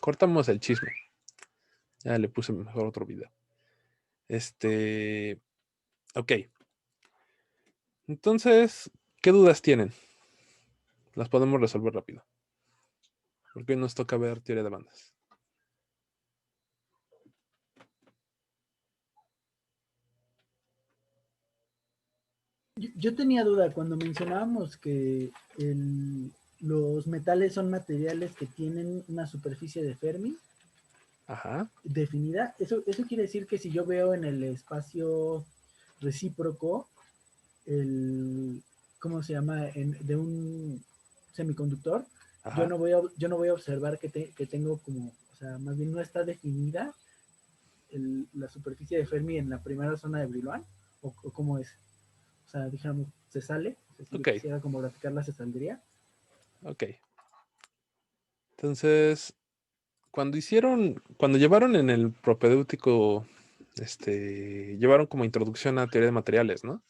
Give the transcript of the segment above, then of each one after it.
cortamos el chisme. Ya le puse mejor otro video. Ok. Entonces, ¿qué dudas tienen? Las podemos resolver rápido. Porque hoy nos toca ver teoría de bandas. Yo tenía duda cuando mencionábamos que los metales son materiales que tienen una superficie de Fermi. Ajá. Definida. Eso quiere decir que si yo veo en el espacio recíproco ¿cómo se llama? De un semiconductor, yo Ajá. no voy a observar que tengo como, o sea, más bien no está definida la superficie de Fermi en la primera zona de Brillouin, o cómo es. O sea, digamos, se sale. O sea, si yo quisiera como graficarla, se saldría. Ok. Entonces, cuando llevaron en el propedéutico, llevaron como introducción a teoría de materiales, ¿no?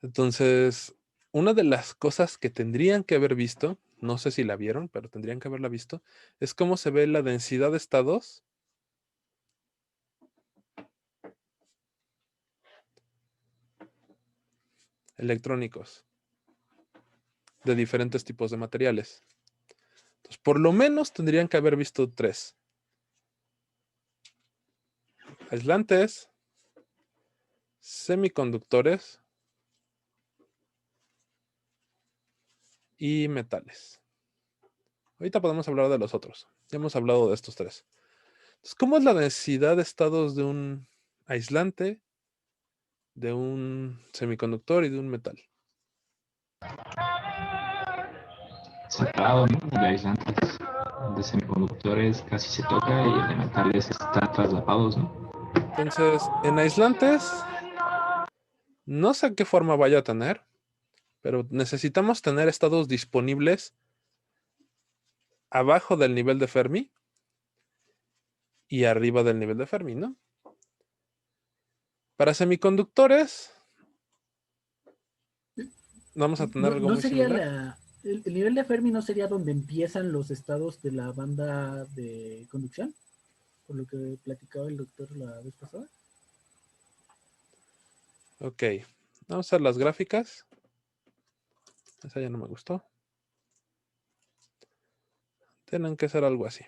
Entonces, una de las cosas que tendrían que haber visto, no sé si la vieron, pero tendrían que haberla visto, es cómo se ve la densidad de estados electrónicos de diferentes tipos de materiales. Entonces, por lo menos tendrían que haber visto 3. Aislantes, semiconductores y metales. Ahorita podemos hablar de los otros. Ya hemos hablado de estos 3. Entonces, ¿cómo es la densidad de estados de un aislante, de un semiconductor y de un metal? Separado, ¿no? El de aislantes de semiconductores casi se toca y el de metales está traslapados, ¿no? Entonces, en aislantes, no sé qué forma vaya a tener, pero necesitamos tener estados disponibles abajo del nivel de Fermi y arriba del nivel de Fermi, ¿no? Para semiconductores, vamos a tener algo No muy sería similar. el nivel de Fermi no sería donde empiezan los estados de la banda de conducción, por lo que platicaba el doctor la vez pasada. Ok, vamos a ver las gráficas. Esa ya no me gustó. Tienen que ser algo así.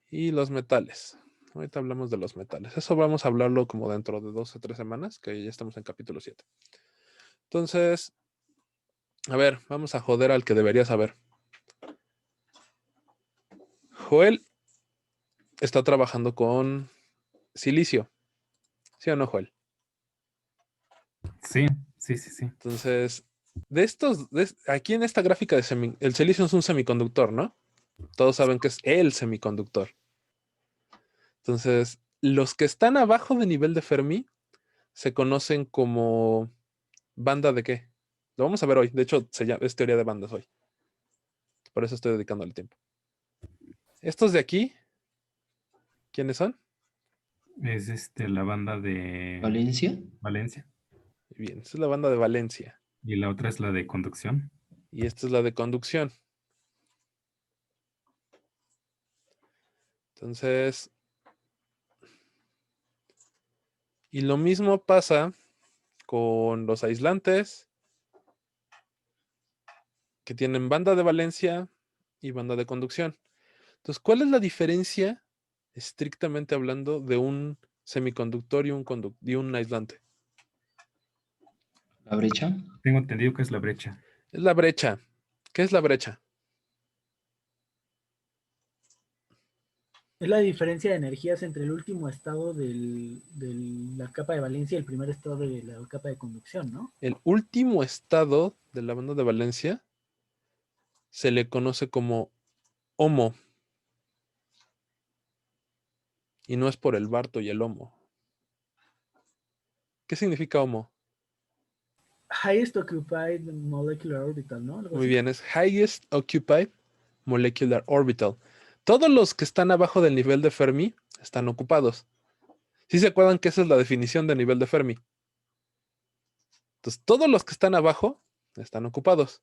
Y los metales. Ahorita hablamos de los metales. Eso vamos a hablarlo como dentro de 2 o 3 semanas, que ya estamos en capítulo 7. Entonces, a ver, vamos a joder al que debería saber. Joel está trabajando con silicio. ¿Sí o no, Joel? Sí. Entonces, aquí en esta gráfica el silicio es un semiconductor, ¿no? Todos saben que es el semiconductor. Entonces, los que están abajo de nivel de Fermi se conocen como banda de qué. Lo vamos a ver hoy. De hecho, es teoría de bandas hoy. Por eso estoy dedicando el tiempo. Estos de aquí, ¿quiénes son? Es la banda de Valencia. Valencia. Bien, esta es la banda de Valencia. Y la otra es la de conducción. Y esta es la de conducción. Entonces, y lo mismo pasa con los aislantes que tienen banda de Valencia y banda de conducción. Entonces, ¿cuál es la diferencia, estrictamente hablando, de un semiconductor y un aislante? La brecha. Tengo entendido que es la brecha. Es la brecha. ¿Qué es la brecha? Es la diferencia de energías entre el último estado de la capa de valencia y el primer estado de la capa de conducción, ¿no? El último estado de la banda de Valencia se le conoce como HOMO. Y no es por el Barto y el HOMO. ¿Qué significa HOMO? Highest Occupied Molecular Orbital, ¿no? Algo Muy así. bien, es Highest Occupied Molecular Orbital. Todos los que están abajo del nivel de Fermi están ocupados. ¿Sí se acuerdan que esa es la definición de nivel de Fermi? Entonces, todos los que están abajo están ocupados.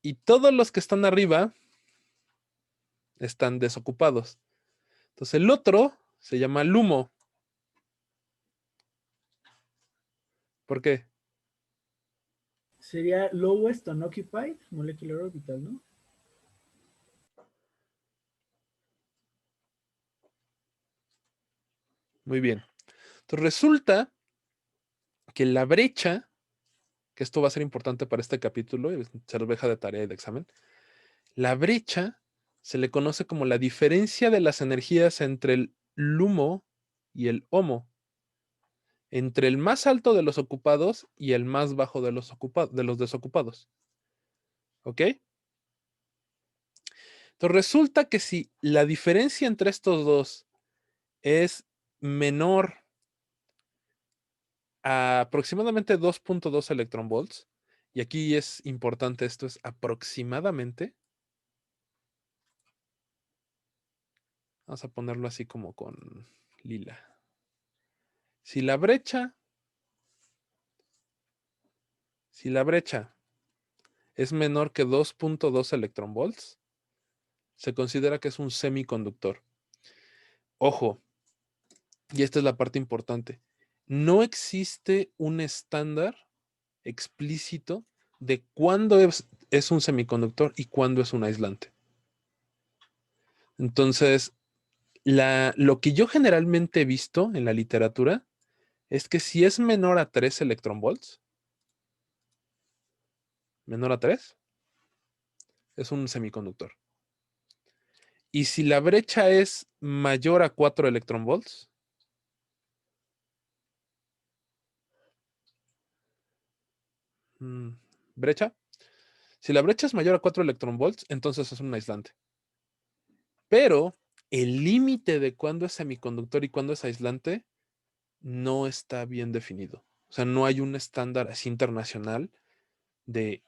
Y todos los que están arriba están desocupados. Entonces el otro se llama LUMO. ¿Por qué? Sería lowest unoccupied molecular orbital, ¿no? Muy bien. Entonces resulta que la brecha, que esto va a ser importante para este capítulo, y se los deja de tarea y de examen, la brecha se le conoce como la diferencia de las energías entre el LUMO y el HOMO, entre el más alto de los ocupados y el más bajo de los desocupados. ¿Ok? Entonces resulta que si la diferencia entre estos dos es menor a aproximadamente 2.2 electronvolts, y aquí es importante, esto es aproximadamente, vamos a ponerlo así como con lila. Si la brecha es menor que 2.2 electronvolts, se considera que es un semiconductor. Ojo, y esta es la parte importante, no existe un estándar explícito de cuándo es un semiconductor y cuándo es un aislante. Entonces, lo que yo generalmente he visto en la literatura es que si es menor a 3 electronvolts, menor a 3, es un semiconductor. Y si la brecha es mayor a 4 electronvolts, brecha, si la brecha es mayor a 4 electronvolts, entonces es un aislante. Pero el límite de cuándo es semiconductor y cuándo es aislante no está bien definido. O sea, no hay un estándar así internacional de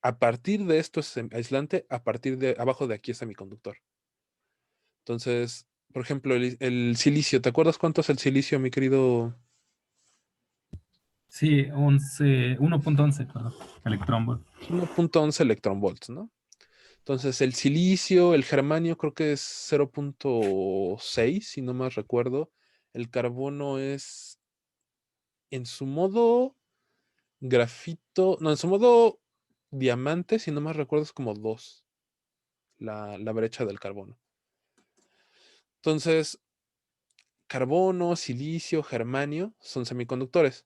a partir de esto es aislante, a partir de abajo de aquí es semiconductor. Entonces, por ejemplo, el silicio, ¿te acuerdas cuánto es el silicio, mi querido? Sí, 1.11, perdón, electronvolt. 1.11 electronvolts, ¿no? Entonces, el silicio, el germanio creo que es 0.6, si no más recuerdo. El carbono es en su modo grafito, no, en su modo diamante, si no más recuerdo, es como 2 la brecha del carbono. Entonces, carbono, silicio, germanio son semiconductores.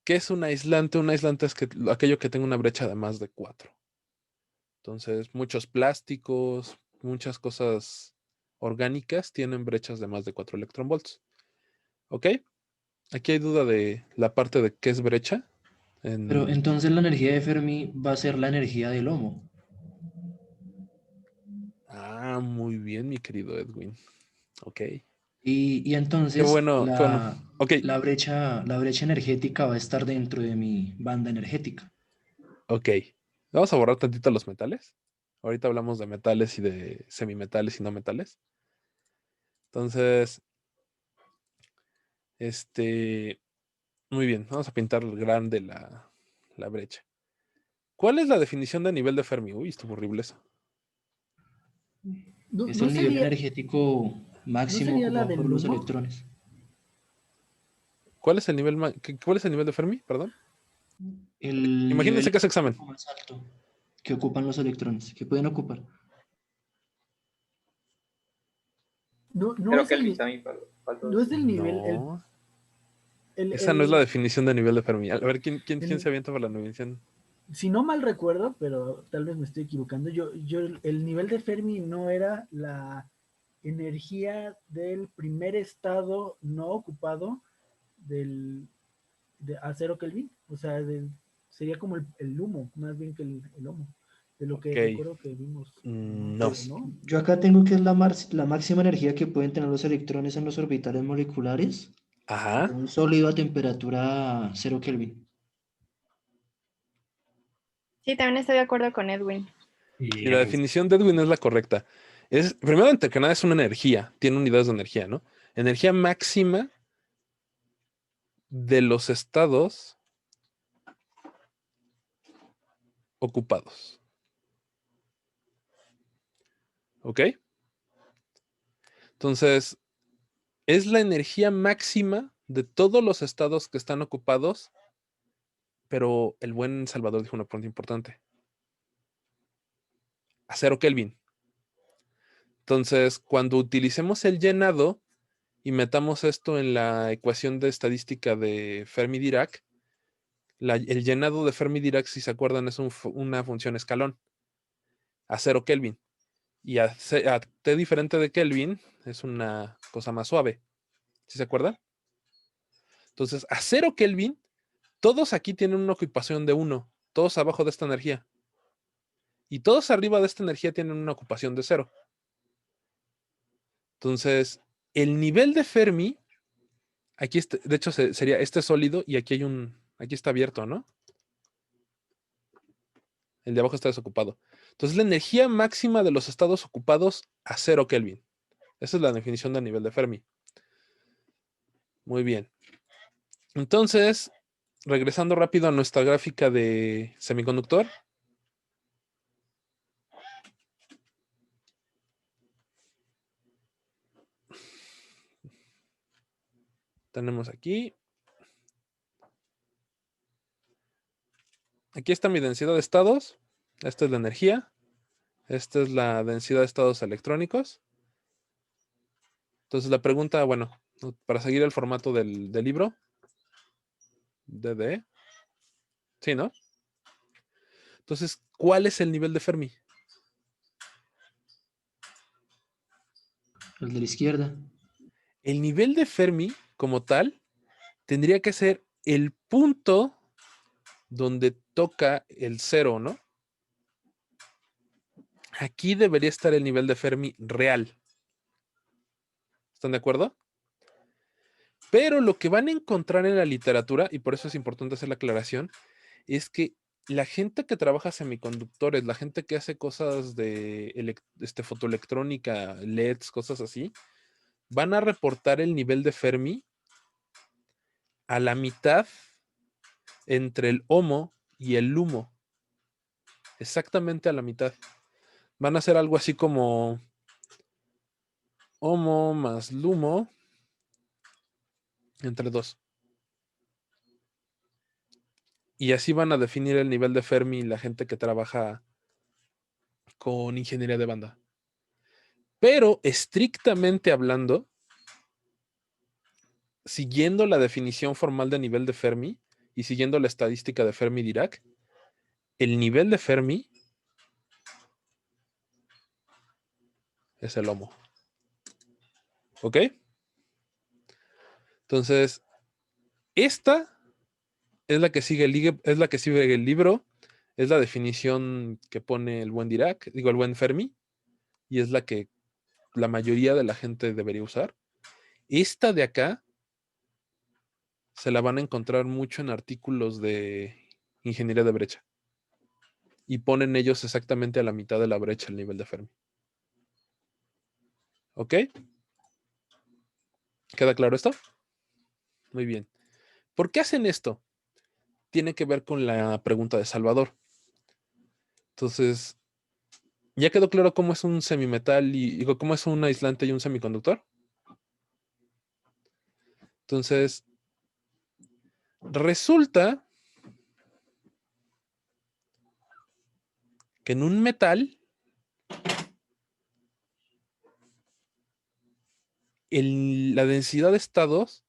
¿Qué es un aislante? Un aislante es aquello que tenga una brecha de más de 4. Entonces, muchos plásticos, muchas cosas orgánicas tienen brechas de más de 4 electronvolts. ¿Ok? Aquí hay duda de la parte de qué es brecha. Pero entonces la energía de Fermi va a ser la energía del HOMO. Muy bien, mi querido Edwin. Ok. Y Qué entonces bueno, qué bueno. Ok, la brecha energética va a estar dentro de mi banda energética. ok. Vamos a borrar tantito los metales. Ahorita hablamos de metales y de semimetales y no metales. Entonces, muy bien, vamos a pintar grande la brecha. ¿Cuál es la definición de nivel de Fermi? Uy, estuvo horrible eso. No, Es no el nivel sería, energético ¿no máximo sería la ocupado del por los humo? electrones. ¿Cuál es el nivel, cuál es el nivel de Fermi? Perdón. El nivel Imagínense que es examen. energético más alto que ocupan los electrones, que pueden ocupar. No, no Creo es que el, Elvis también faltó no es eso. el nivel, No. el, Esa no es la el, definición de nivel de Fermi. A ver, ¿quién se el- avienta por la definición? si no mal recuerdo, pero tal vez me estoy equivocando, el nivel de Fermi no era la energía del primer estado no ocupado a 0 Kelvin, o sea, sería como el humo, más bien que el humo, de lo que Ok. recuerdo que vimos No. antes, ¿no? Yo acá tengo que es la máxima energía que pueden tener los electrones en los orbitales moleculares de Ajá. un sólido a temperatura 0 Kelvin. Sí, también estoy de acuerdo con Edwin. Y Y la definición de Edwin es la correcta. Primero, entre que nada, es una energía. Tiene unidades de energía, ¿no? Energía máxima de los estados ocupados. ¿Ok? Entonces, es la energía máxima de todos los estados que están ocupados, pero el buen Salvador dijo una pregunta importante. A 0 Kelvin. Entonces, cuando utilicemos el llenado y metamos esto en la ecuación de estadística de Fermi-Dirac, el llenado de Fermi-Dirac, si se acuerdan, es una función escalón a 0 Kelvin. Y a T diferente de Kelvin es una cosa más suave. ¿Sí se acuerdan? Entonces, a 0 Kelvin, todos aquí tienen una ocupación de 1, todos abajo de esta energía. Y todos arriba de esta energía tienen una ocupación de 0. Entonces, el nivel de Fermi, aquí de hecho sería este sólido y aquí aquí está abierto, ¿no? El de abajo está desocupado. Entonces, la energía máxima de los estados ocupados a 0 Kelvin. Esa es la definición del nivel de Fermi. Muy bien. Entonces, regresando rápido a nuestra gráfica de semiconductor. Tenemos aquí. Aquí está mi densidad de estados. Esta es la energía. Esta es la densidad de estados electrónicos. Entonces la pregunta, bueno, para seguir el formato del libro. DD. Sí, ¿no? Entonces, ¿cuál es el nivel de Fermi? El de la izquierda. El nivel de Fermi, como tal, tendría que ser el punto donde toca el 0, ¿no? Aquí debería estar el nivel de Fermi real. ¿Están de acuerdo? Pero lo que van a encontrar en la literatura, y por eso es importante hacer la aclaración, es que la gente que trabaja semiconductores, la gente que hace cosas de fotoelectrónica, LEDs, cosas así, van a reportar el nivel de Fermi a la mitad entre el HOMO y el LUMO. Exactamente a la mitad. Van a hacer algo así como HOMO más LUMO entre 2. Y así van a definir el nivel de Fermi la gente que trabaja con ingeniería de banda. Pero estrictamente hablando, siguiendo la definición formal de nivel de Fermi y siguiendo la estadística de Fermi-Dirac, el nivel de Fermi es el HOMO. ¿Ok? Entonces, esta es la que sigue el libro, es la definición que pone el buen Dirac, el buen Fermi, y es la que la mayoría de la gente debería usar. Esta de acá se la van a encontrar mucho en artículos de ingeniería de brecha. Y ponen ellos exactamente a la mitad de la brecha el nivel de Fermi. ¿Ok? ¿Queda claro esto? Muy bien. ¿Por qué hacen esto? Tiene que ver con la pregunta de Salvador. Entonces, ¿ya quedó claro cómo es un semimetal y cómo es un aislante y un semiconductor? Entonces, resulta que en un metal, la densidad de estados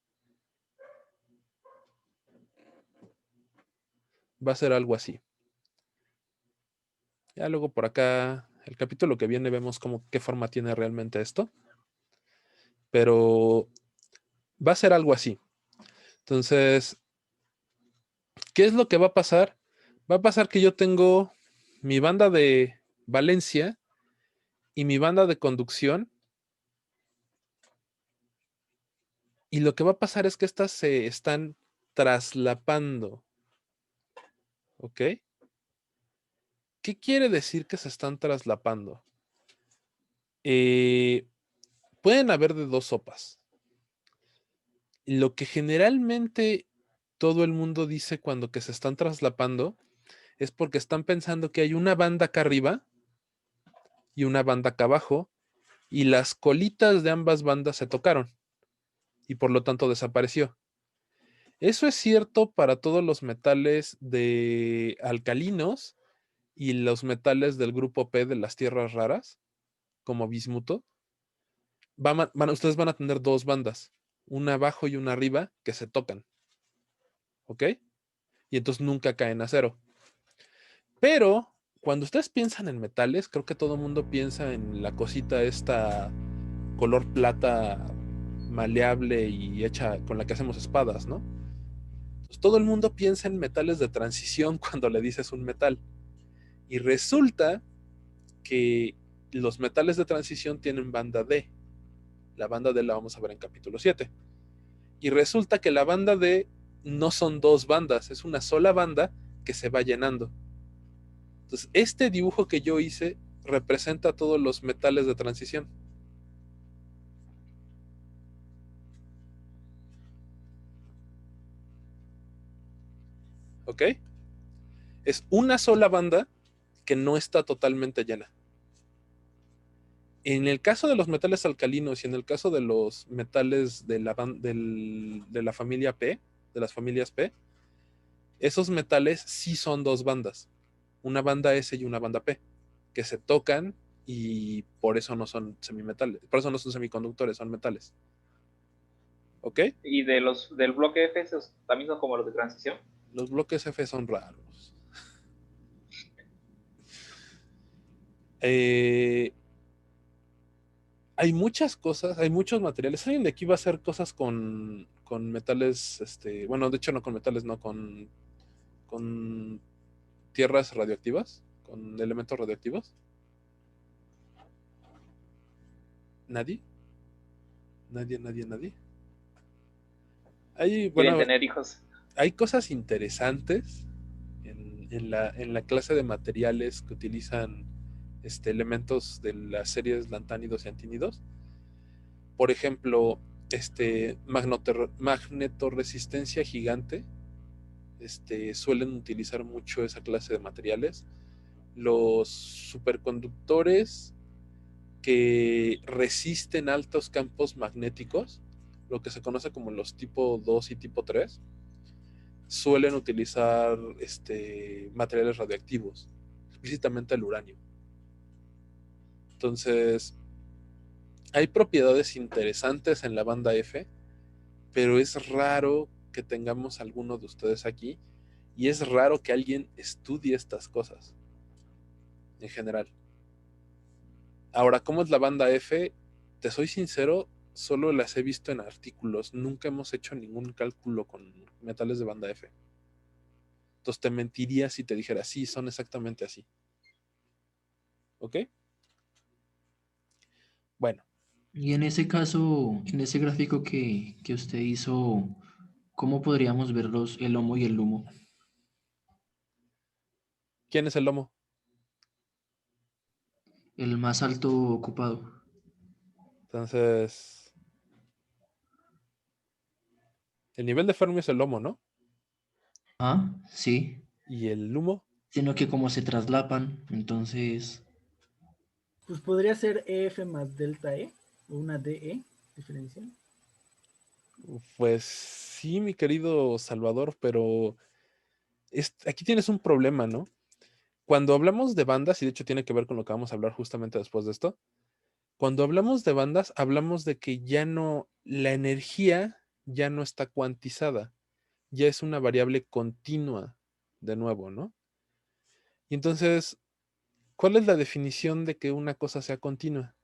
va a ser algo así. Ya luego por acá, el capítulo que viene, vemos qué forma tiene realmente esto. Pero va a ser algo así. Entonces, ¿qué es lo que va a pasar? Va a pasar que yo tengo mi banda de valencia y mi banda de conducción. Y lo que va a pasar es que estas se están traslapando. ¿Ok? ¿Qué quiere decir que se están traslapando? Pueden haber de dos sopas. Lo que generalmente todo el mundo dice cuando que se están traslapando es porque están pensando que hay una banda acá arriba y una banda acá abajo, y las colitas de ambas bandas se tocaron, y por lo tanto desapareció. Eso es cierto para todos los metales de alcalinos y los metales del grupo P de las tierras raras, como bismuto. Ustedes van a tener dos bandas, una abajo y una arriba, que se tocan. ¿Ok? Y entonces nunca caen a cero. Pero cuando ustedes piensan en metales, creo que todo el mundo piensa en la cosita esta color plata maleable y hecha con la que hacemos espadas, ¿no? Entonces, todo el mundo piensa en metales de transición cuando le dices un metal. Y resulta que los metales de transición tienen banda D. La banda D la vamos a ver en capítulo 7. Y resulta que la banda D no son dos bandas, es una sola banda que se va llenando. Entonces, este dibujo que yo hice representa todos los metales de transición. ¿Ok? Es una sola banda que no está totalmente llena. En el caso de los metales alcalinos y en el caso de los metales de la familia P, de las familias P, esos metales sí son dos bandas, una banda S y una banda P, que se tocan y por eso no son semimetales, por eso no son semiconductores, son metales. ¿Ok? Y del bloque F, esos también son como los de transición. Los bloques F son raros. Hay muchas cosas, hay muchos materiales. Alguien de aquí va a hacer cosas con metales, bueno, de hecho no con metales, no, con tierras radioactivas, con elementos radioactivos. ¿Nadie? ¿Nadie? Quieren tener hijos. Hay cosas interesantes en la clase de materiales que utilizan elementos de las series lantánidos y antínidos. Por ejemplo, magnetorresistencia gigante. Suelen utilizar mucho esa clase de materiales. Los superconductores que resisten altos campos magnéticos, lo que se conoce como los tipo 2 y tipo 3, suelen utilizar materiales radioactivos, explícitamente el uranio. Entonces, hay propiedades interesantes en la banda F, pero es raro que tengamos alguno de ustedes aquí y es raro que alguien estudie estas cosas en general. Ahora, ¿cómo es la banda F? Te soy sincero, solo las he visto en artículos, nunca hemos hecho ningún cálculo con metales de banda F. Entonces te mentiría si te dijera, sí, son exactamente así. ¿Ok? Bueno. Y en ese caso, en ese gráfico que usted hizo, ¿cómo podríamos ver el lomo y el lumo? ¿Quién es el lomo? El más alto ocupado. Entonces, el nivel de Fermi es el lomo, ¿no? Ah, sí. ¿Y el humo? Sino que como se traslapan, entonces... Pues podría ser EF más delta E, o una DE diferencial. Pues sí, mi querido Salvador, pero aquí tienes un problema, ¿no? Cuando hablamos de bandas, y de hecho tiene que ver con lo que vamos a hablar justamente después de esto, cuando hablamos de bandas, hablamos de que ya no, la energía ya no está cuantizada, ya es una variable continua de nuevo, ¿no? Y entonces, ¿cuál es la definición de que una cosa sea continua?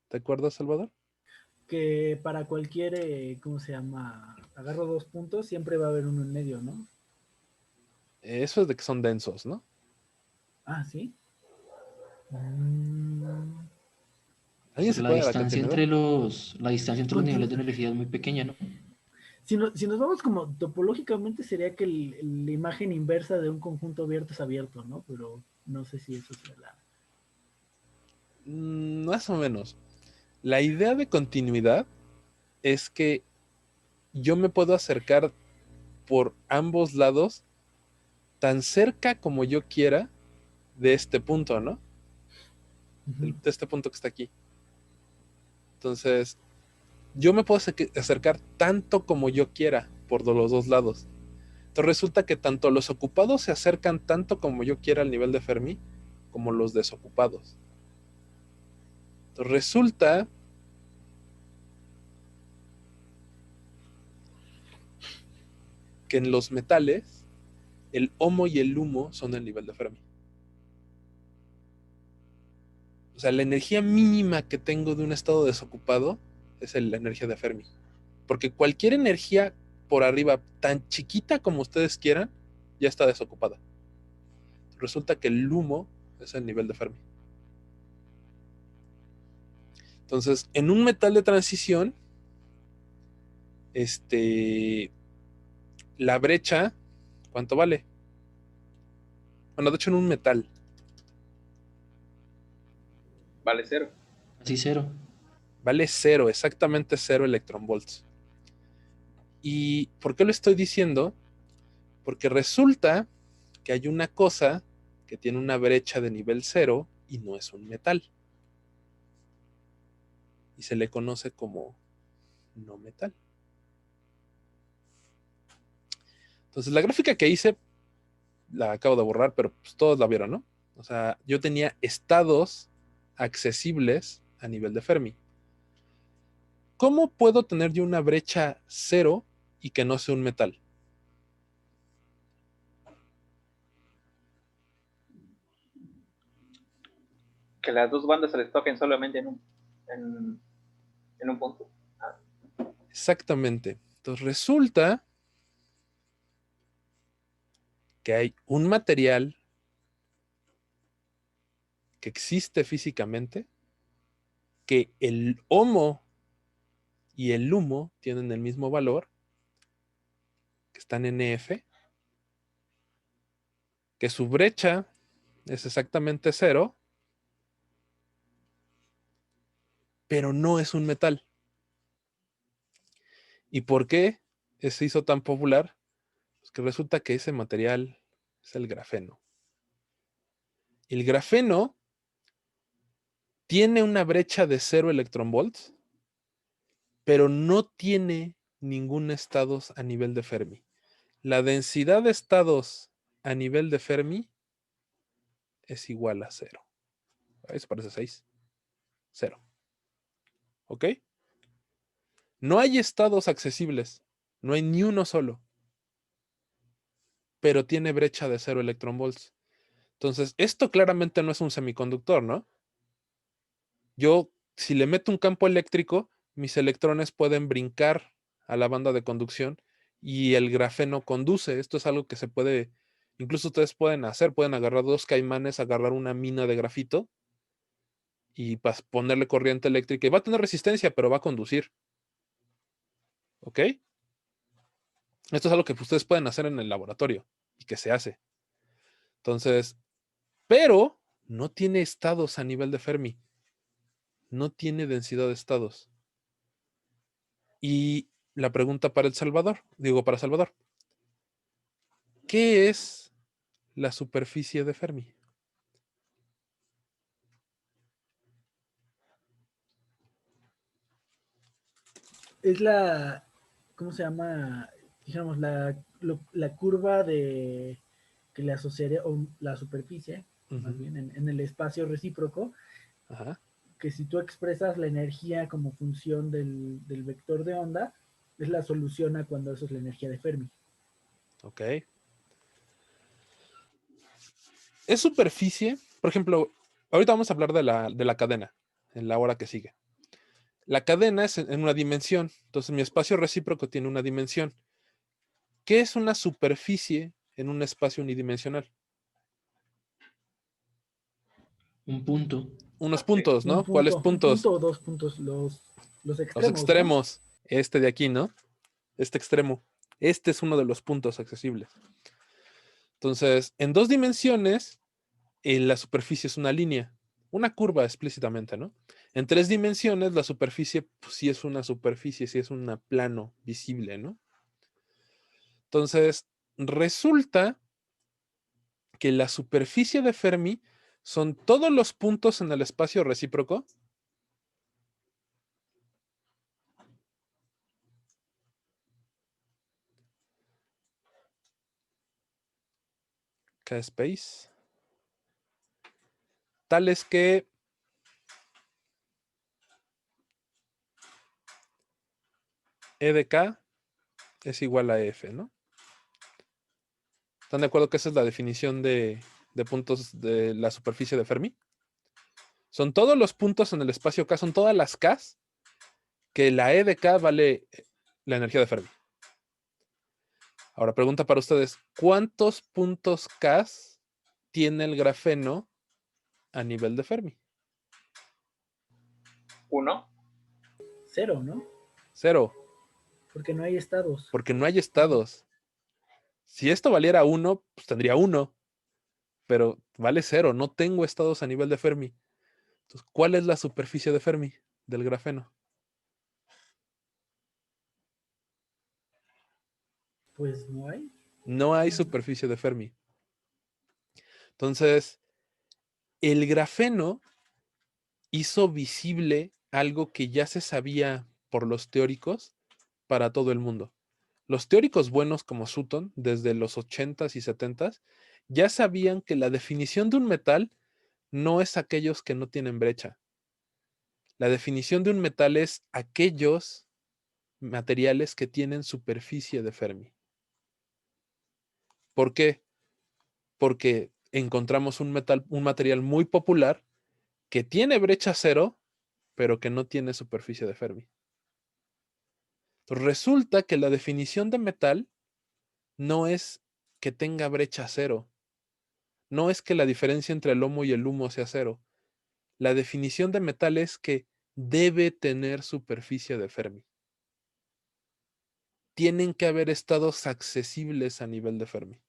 ¿Te acuerdas, Salvador? Que para cualquier, ¿cómo se llama? Agarro dos puntos, siempre va a haber uno en medio, ¿no? Eso es de que son densos, ¿no? Ah, ¿sí? ¿Alguien se La acuerda de la distancia continuidad? la distancia entre los niveles de energía es muy pequeña, ¿no? Si nos vamos como topológicamente sería que la imagen inversa de un conjunto abierto es abierto, ¿no? Pero no sé si eso sea la... Más o menos. La idea de continuidad es que yo me puedo acercar por ambos lados tan cerca como yo quiera de este punto, ¿no? de este punto que está aquí. Entonces, yo me puedo acercar tanto como yo quiera por los dos lados. Entonces resulta que tanto los ocupados se acercan tanto como yo quiera al nivel de Fermi, como los desocupados. Entonces resulta que en los metales, el HOMO y el LUMO son el nivel de Fermi. O sea, la energía mínima que tengo de un estado desocupado es la energía de Fermi. Porque cualquier energía por arriba, tan chiquita como ustedes quieran, ya está desocupada. Resulta que el LUMO es el nivel de Fermi. Entonces, en un metal de transición, la brecha, ¿cuánto vale? Bueno, de hecho, en un metal. Vale 0. Así 0. Vale 0, exactamente 0 electronvolts. ¿Y por qué lo estoy diciendo? Porque resulta que hay una cosa que tiene una brecha de nivel 0 y no es un metal. Y se le conoce como no metal. Entonces, la gráfica que hice la acabo de borrar, pero pues todos la vieron, ¿no? O sea, yo tenía estados accesibles a nivel de Fermi. ¿Cómo puedo tener yo una brecha 0 y que no sea un metal? Que las dos bandas se les toquen solamente en un punto. Exactamente. Entonces resulta que hay un material que existe físicamente, que el HOMO y el LUMO tienen el mismo valor, que están en F, que su brecha es exactamente 0, pero no es un metal. ¿Y por qué se hizo tan popular? Pues que resulta que ese material es el grafeno. El grafeno tiene una brecha de 0 electronvolts, pero no tiene ningún estados a nivel de Fermi. La densidad de estados a nivel de Fermi es igual a 0. Ahí se parece 6. 0. ¿Ok? No hay estados accesibles. No hay ni uno solo. Pero tiene brecha de 0 electronvolts. Entonces, esto claramente no es un semiconductor, ¿no? Yo, si le meto un campo eléctrico, mis electrones pueden brincar a la banda de conducción y el grafeno conduce. Esto es algo que se puede, incluso ustedes pueden hacer, pueden agarrar dos caimanes, agarrar una mina de grafito y ponerle corriente eléctrica y va a tener resistencia, pero va a conducir. ¿Ok? Esto es algo que ustedes pueden hacer en el laboratorio y que se hace. Entonces, pero no tiene estados a nivel de Fermi. No tiene densidad de estados. Y la pregunta para Salvador, ¿qué es la superficie de Fermi? Es la, ¿cómo se llama? Digamos, la curva de que le asociaría, o la superficie, más bien, en el espacio recíproco, Ajá. que si tú expresas la energía como función del vector de onda, es la solución a cuando eso es la energía de Fermi. Ok. Es superficie, por ejemplo, ahorita vamos a hablar de la cadena, en la hora que sigue. La cadena es en una dimensión, entonces mi espacio recíproco tiene una dimensión. ¿Qué es una superficie en un espacio unidimensional? Un punto. Unos puntos, Un ¿no? ¿Cuáles punto, un puntos? punto o dos puntos, los Los extremos. extremos. Este de aquí, ¿no? Este extremo. Este es uno de los puntos accesibles. Entonces, en dos dimensiones, la superficie es una línea, una curva explícitamente, ¿no? En tres dimensiones, la superficie pues, sí es una superficie, sí es un plano visible, ¿no? Entonces, resulta que la superficie de Fermi son todos los puntos en el espacio recíproco K-space, tales que E de K es igual a F, ¿no? ¿Están de acuerdo que esa es la definición de puntos de la superficie de Fermi? Son todos los puntos en el espacio K, son todas las Ks que la E de K vale la energía de Fermi. Ahora, pregunta para ustedes, ¿cuántos puntos K tiene el grafeno a nivel de Fermi? 1. 0, ¿no? 0, Porque no hay estados. porque no hay estados. Si esto valiera 1, pues tendría 1, pero vale 0, no tengo estados a nivel de Fermi. Entonces, ¿cuál es la superficie de Fermi del grafeno? Pues no hay. No hay superficie de Fermi. Entonces, el grafeno hizo visible algo que ya se sabía por los teóricos para todo el mundo. Los teóricos buenos como Sutton, desde los 80s y 70s, ya sabían que la definición de un metal no es aquellos que no tienen brecha. La definición de un metal es aquellos materiales que tienen superficie de Fermi. ¿Por qué? Porque encontramos un material muy popular que tiene brecha cero, pero que no tiene superficie de Fermi. Entonces, resulta que la definición de metal no es que tenga brecha cero. No es que la diferencia entre el HOMO y el LUMO sea cero. La definición de metal es que debe tener superficie de Fermi. Tienen que haber estados accesibles a nivel de Fermi.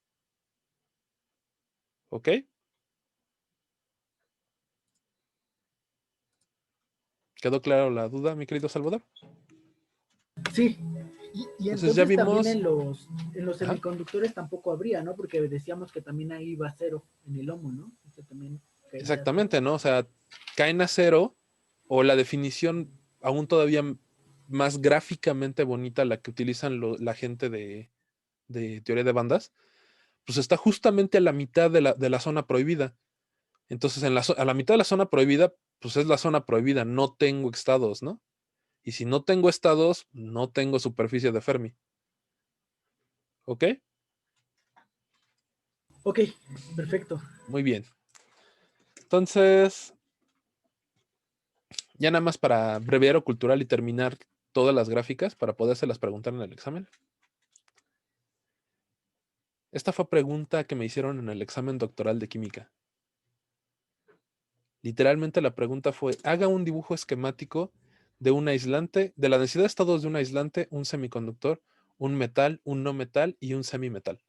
¿Ok? ¿Quedó clara la duda, mi querido Salvador? Sí. Y Entonces entonces ya también vimos. en los Ajá. semiconductores tampoco habría, ¿no? Porque decíamos que también ahí va 0 en el HOMO, ¿no? Este también caería Exactamente, ¿no? O sea, caen a cero, o la definición aún todavía más gráficamente bonita, la que utilizan la gente de teoría de bandas, pues está justamente a la mitad de la zona prohibida. Entonces, a la mitad de la zona prohibida, pues es la zona prohibida, no tengo estados, ¿no? Y si no tengo estados, no tengo superficie de Fermi. ¿Ok? Ok, perfecto. Muy bien. Entonces, ya nada más para breviario cultural y terminar todas las gráficas para podérselas preguntar en el examen. Esta fue pregunta que me hicieron en el examen doctoral de química. Literalmente la pregunta fue, haga un dibujo esquemático de un aislante, de la densidad de estados de un aislante, un semiconductor, un metal, un no metal y un semimetal.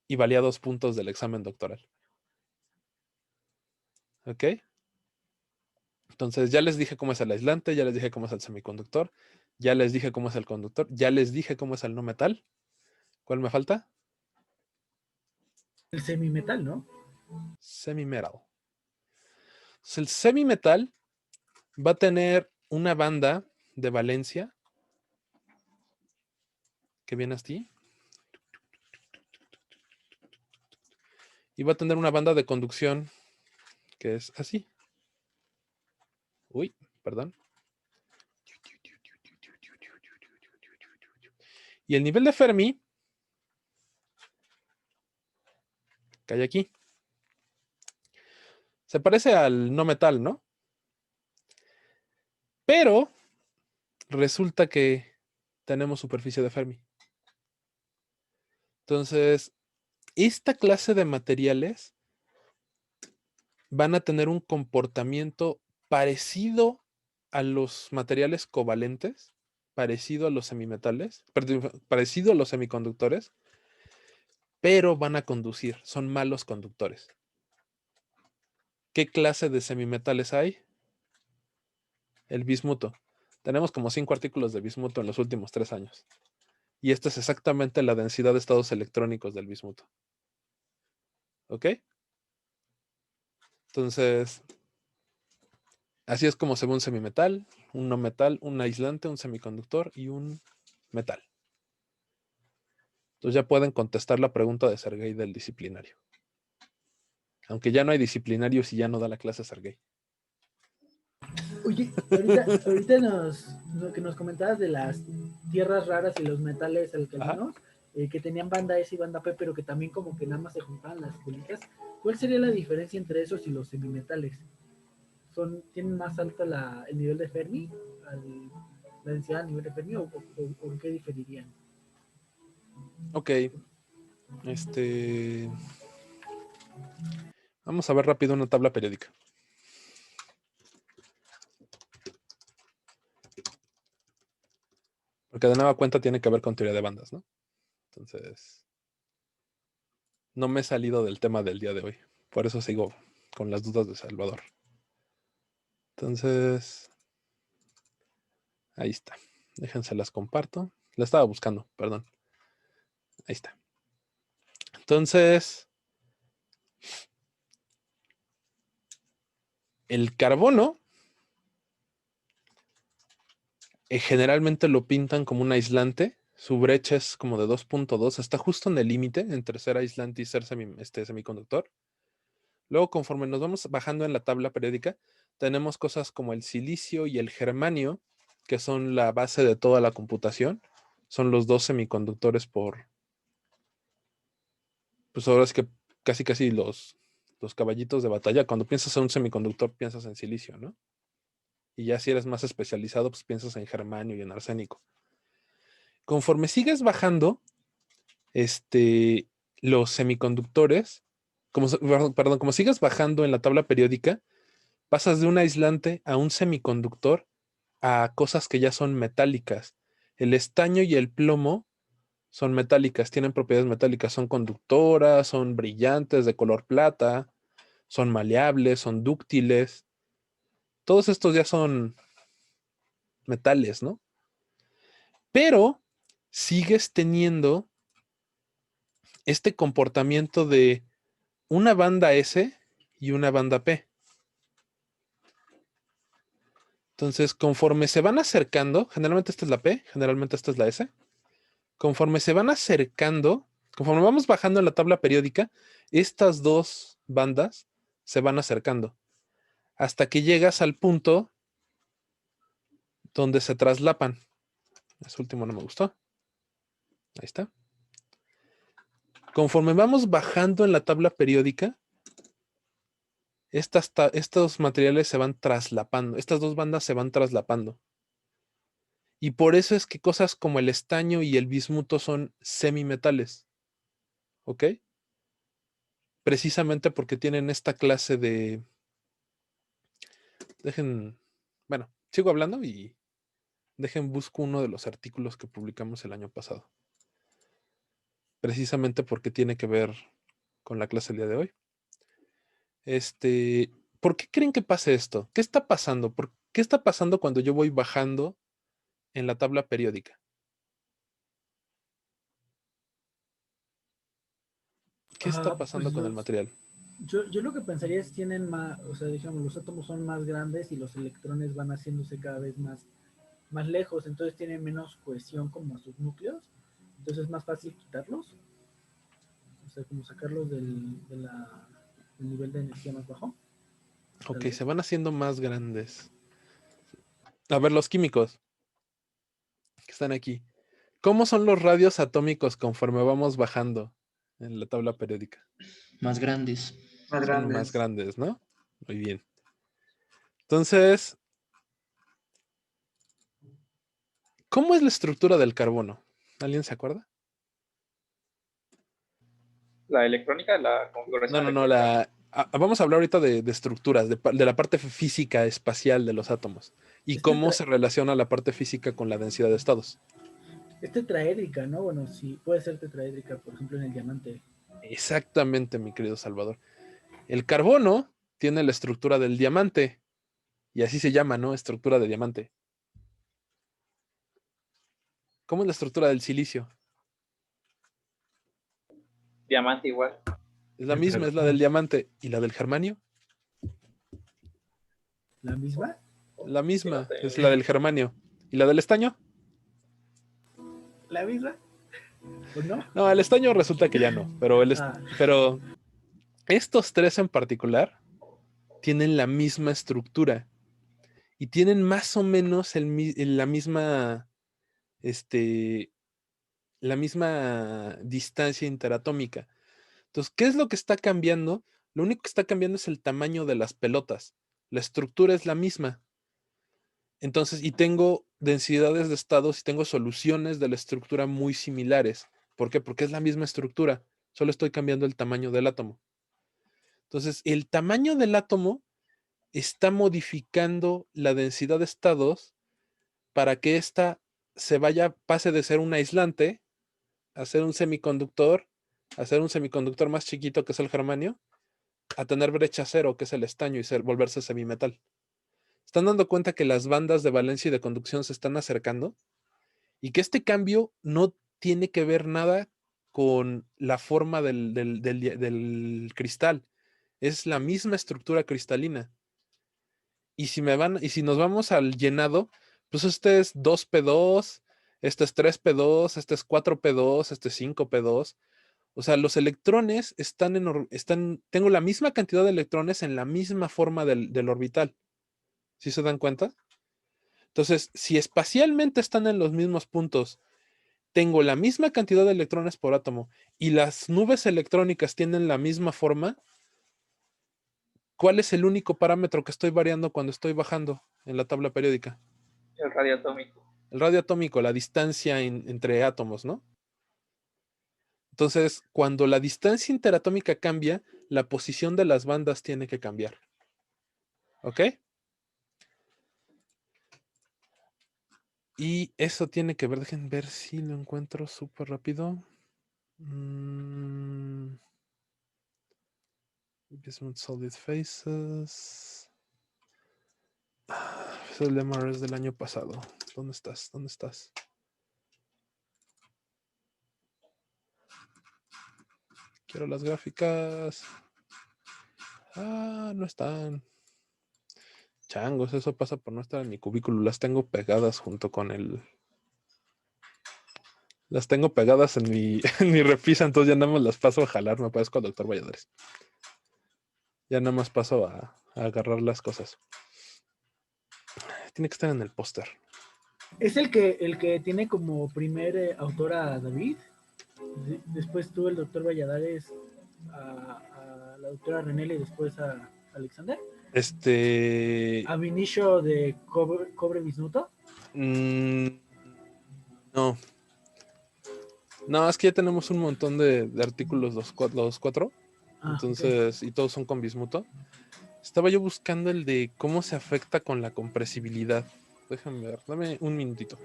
Y valía 2 puntos del examen doctoral. ¿Ok? Entonces ya les dije cómo es el aislante, ya les dije cómo es el semiconductor, ya les dije cómo es el conductor, ya les dije cómo es el no metal. ¿Cuál me falta? El semimetal, ¿no? Semimetal. Entonces, el semimetal va a tener una banda de valencia que viene así. Y va a tener una banda de conducción que es así. Uy, perdón. Y el nivel de Fermi que hay aquí se parece al no metal, ¿no? Pero resulta que tenemos superficie de Fermi. Entonces, esta clase de materiales van a tener un comportamiento parecido a los materiales covalentes, parecido a los semimetales, parecido a los semiconductores, pero van a conducir, son malos conductores. ¿Qué clase de semimetales hay? El bismuto. Tenemos como 5 artículos de bismuto en los últimos 3 años. Y esta es exactamente la densidad de estados electrónicos del bismuto. ¿Ok? Entonces, así es como se ve un semimetal, un no metal, un aislante, un semiconductor y un metal. Entonces ya pueden contestar la pregunta de Sergey del disciplinario. Aunque ya no hay disciplinarios y ya no da la clase Sergey. Oye, lo que nos comentabas de las tierras raras y los metales alcalinos, que tenían banda S y banda P, pero que también como que nada más se juntaban las bolitas. ¿Cuál sería la diferencia entre esos y los semimetales? ¿Tienen más alta el nivel de Fermi, la densidad a nivel de Fermi, o en qué diferirían? Ok. Vamos a ver rápido una tabla periódica. Porque de nueva cuenta tiene que ver con teoría de bandas, ¿no? Entonces, no me he salido del tema del día de hoy. Por eso sigo con las dudas de Salvador. Entonces, ahí está. Déjense las comparto. La estaba buscando, perdón. Ahí está. Entonces, el carbono generalmente lo pintan como un aislante. Su brecha es como de 2.2. Está justo en el límite entre ser aislante y ser semiconductor. Luego, conforme nos vamos bajando en la tabla periódica, tenemos cosas como el silicio y el germanio, que son la base de toda la computación. Son los dos semiconductores pues ahora es que casi los caballitos de batalla. Cuando piensas en un semiconductor, piensas en silicio, ¿no? Y ya si eres más especializado, pues piensas en germanio y en arsénico. Conforme sigues bajando, los semiconductores, como sigues bajando en la tabla periódica, pasas de un aislante a un semiconductor a cosas que ya son metálicas. El estaño y el plomo son metálicas, tienen propiedades metálicas, son conductoras, son brillantes de color plata, son maleables, son dúctiles. Todos estos ya son metales, ¿no? Pero sigues teniendo este comportamiento de una banda S y una banda P. Entonces, conforme se van acercando, generalmente esta es la P, generalmente esta es la S. Conforme se van acercando, conforme vamos bajando en la tabla periódica, estas dos bandas se van acercando hasta que llegas al punto donde se traslapan. Ese último no me gustó. Ahí está. Conforme vamos bajando en la tabla periódica, estos materiales se van traslapando, estas dos bandas se van traslapando. Y por eso es que cosas como el estaño y el bismuto son semimetales. ¿Ok? Precisamente porque tienen esta clase de... Bueno, sigo hablando y busco uno de los artículos que publicamos el año pasado. Precisamente porque tiene que ver con la clase del día de hoy. ¿Por qué creen que pase esto? ¿Qué está pasando? ¿Qué está pasando cuando yo voy bajando en la tabla periódica? ¿Qué está pasando con el material? Yo lo que pensaría es tienen más, o sea, digamos, los átomos son más grandes y los electrones van haciéndose cada vez más lejos, entonces tienen menos cohesión como a sus núcleos, entonces es más fácil quitarlos, o sea, como sacarlos del nivel de energía más bajo. Ok, se van haciendo más grandes. A ver, los químicos que están aquí. ¿Cómo son los radios atómicos conforme vamos bajando en la tabla periódica? Más grandes. Son más grandes, ¿no? Muy bien. Entonces, ¿cómo es la estructura del carbono? ¿Alguien se acuerda? La electrónica, la configuración No, electrónica. vamos a hablar ahorita de estructuras, de la parte física espacial de los átomos y cómo se relaciona la parte física con la densidad de estados. Es tetraédrica, ¿no? Bueno, sí, puede ser tetraédrica, por ejemplo, en el diamante. Exactamente, mi querido Salvador. El carbono tiene la estructura del diamante y así se llama, ¿no? Estructura de diamante. ¿Cómo es la estructura del silicio? Diamante igual. Es la misma, es la del diamante. ¿Y la del germanio? ¿La misma? La misma, Sí, no sé. es la del germanio. ¿Y la del estaño? ¿La misma? ¿O no? No, el estaño resulta que ya no, Ah, pero estos tres en particular tienen la misma estructura y tienen más o menos la misma, este, la misma distancia interatómica. Entonces, ¿qué es lo que está cambiando? Lo único que está cambiando es el tamaño de las pelotas. La estructura es la misma. Entonces, y tengo densidades de estados y tengo soluciones de la estructura muy similares. ¿Por qué? Porque es la misma estructura. Solo estoy cambiando el tamaño del átomo. Entonces, el tamaño del átomo está modificando la densidad de estados para que ésta pase de ser un aislante a ser un semiconductor, a ser un semiconductor más chiquito que es el germanio, a tener brecha cero que es el estaño y volverse semimetal. ¿Están dando cuenta que las bandas de valencia y de conducción se están acercando? Y que este cambio no tiene que ver nada con la forma del cristal. Es la misma estructura cristalina. Y si nos vamos al llenado, pues este es 2p2, este es 3p2, este es 4p2, este es 5p2. O sea, los electrones tengo la misma cantidad de electrones en la misma forma del orbital. ¿Sí se dan cuenta? Entonces, si espacialmente están en los mismos puntos, tengo la misma cantidad de electrones por átomo y las nubes electrónicas tienen la misma forma, ¿cuál es el único parámetro que estoy variando cuando estoy bajando en la tabla periódica? El radio atómico. El radio atómico, la distancia entre átomos, ¿no? Entonces, cuando la distancia interatómica cambia, la posición de las bandas tiene que cambiar. ¿Ok? Y eso tiene que ver, dejen ver si lo encuentro súper rápido. Solid Faces. Es el MRS del año pasado. ¿Dónde estás? ¿Dónde estás? Quiero las gráficas. No están. Changos, eso pasa por no estar en mi cubículo. Las tengo pegadas junto con Las tengo pegadas en en mi repisa, entonces ya nada más las paso a jalar. Me parezco al doctor Valladares. Ya nada más paso a agarrar las cosas. Tiene que estar en el póster. es el que tiene como primer autor a David. Después tuvo el doctor Valladares a la doctora Renel y después a Alexander. A Vinicio de Cobre Bismuto. No. No, es que ya tenemos un montón de artículos los cuatro. Entonces, Okay. y todos son con bismuto. Estaba yo buscando el de cómo se afecta con la compresibilidad. Déjame ver, dame un minutito.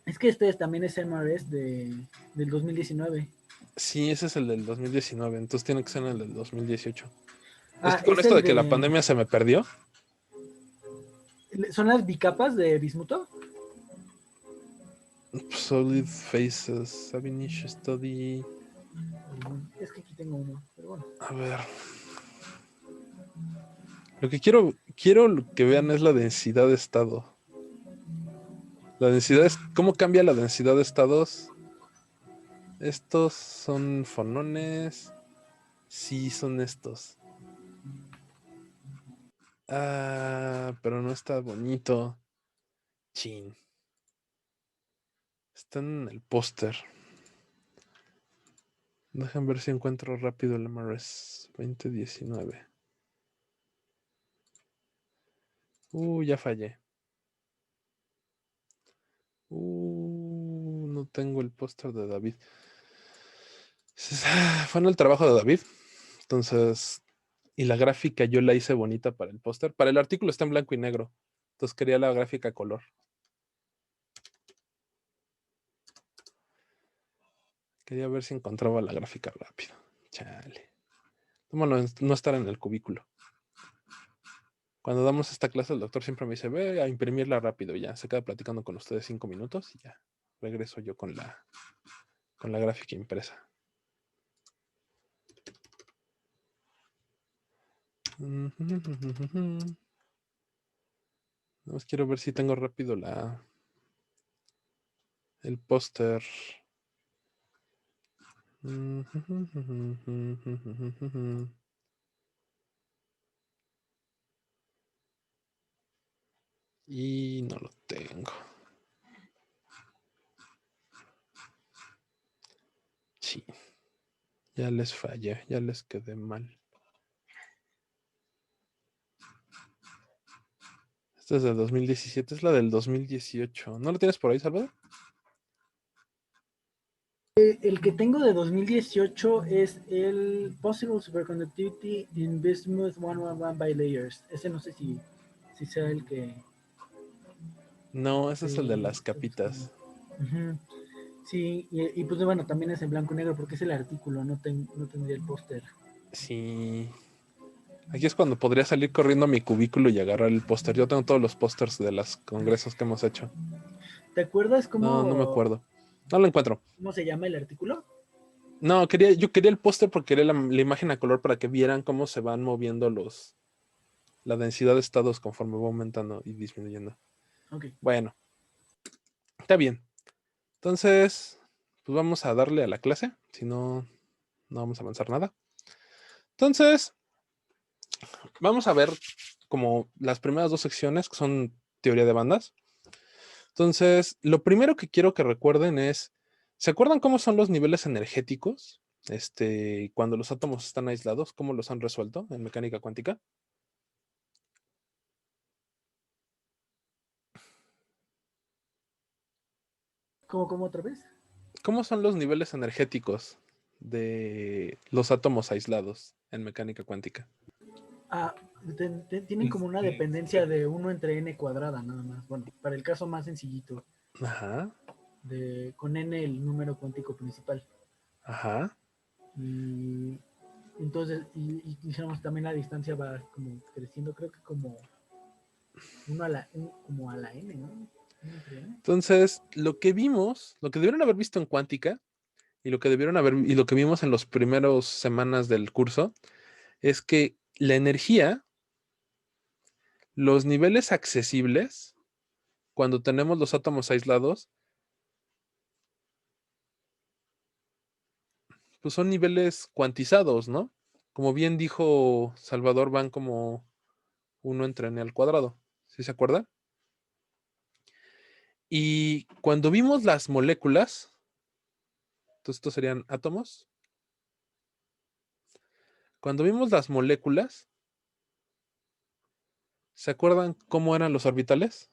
Es que este también es MRS del 2019. Sí, ese es el del 2019, entonces tiene que ser el del 2018. Es que con Es esto el de que la pandemia se me perdió. ¿Son las bicapas de bismuto? Solid Faces, Ab initio Study. Es que aquí tengo uno, pero bueno. A ver. Lo que quiero que vean es la densidad de estado. La densidad es, ¿cómo cambia la densidad de estados? Estos son fonones. Sí, son estos. Pero no está bonito. Chin. Están en el póster. Déjenme ver si encuentro rápido el MRS 2019. Ya fallé. No tengo el póster de David. Fue en el trabajo de David. Entonces, y la gráfica yo la hice bonita para el póster. Para el artículo está en blanco y negro. Entonces quería la gráfica a color. Quería ver si encontraba la gráfica rápido. Chale. Bueno, no estar en el cubículo. Cuando damos esta clase, el doctor siempre me dice, ve a imprimirla rápido. Ya se queda platicando con ustedes 5 minutos y ya regreso yo con la gráfica impresa. Nada más quiero ver si tengo rápido el póster. Y no lo tengo. Sí. Ya les fallé, ya les quedé mal. Esta es del 2017, es la del 2018. ¿No lo tienes por ahí, Salvador? El que tengo de 2018 es el Possible Superconductivity in Bismuth 111 by Layers. Ese no sé si sea el que... No, ese es el de las estoy buscando. capitas. Ujú. Sí, y pues bueno, también es en blanco y negro porque es el artículo, no tendría el póster. Sí. Aquí es cuando podría salir corriendo a mi cubículo y agarrar el póster. Yo tengo todos los pósters de los congresos que hemos hecho. ¿Te acuerdas No me acuerdo. No lo encuentro. cómo se llama el artículo? No, yo quería el póster porque quería la imagen a color para que vieran cómo se van moviendo la densidad de estados conforme va aumentando y disminuyendo. Ok. Bueno, está bien. Entonces, pues vamos a darle a la clase. Si no, no vamos a avanzar nada. Entonces, vamos a ver como las primeras dos secciones que son teoría de bandas. Entonces, lo primero que quiero que recuerden es, ¿se acuerdan cómo son los niveles energéticos? Cuando los átomos están aislados, ¿cómo los han resuelto en mecánica cuántica? ¿Cómo otra vez? ¿Cómo son los niveles energéticos de los átomos aislados en mecánica cuántica? Ah, tienen como una dependencia de 1 entre n cuadrada nada más. Bueno, para el caso más sencillito, Ajá, con n el número cuántico principal. ajá. Y entonces, y dijéramos también la distancia va como creciendo, creo que como como a la n, ¿no? 1 entre n. Entonces, lo que vimos, lo que debieron haber visto en cuántica y lo que y lo que vimos en las primeras semanas del curso es que la energía, los niveles accesibles, cuando tenemos los átomos aislados, pues son niveles cuantizados, ¿no? Como bien dijo Salvador, van como 1 entre n al cuadrado. ¿Sí se acuerdan? Y cuando vimos las moléculas, entonces estos serían átomos. Cuando vimos las moléculas, ¿se acuerdan cómo eran los orbitales?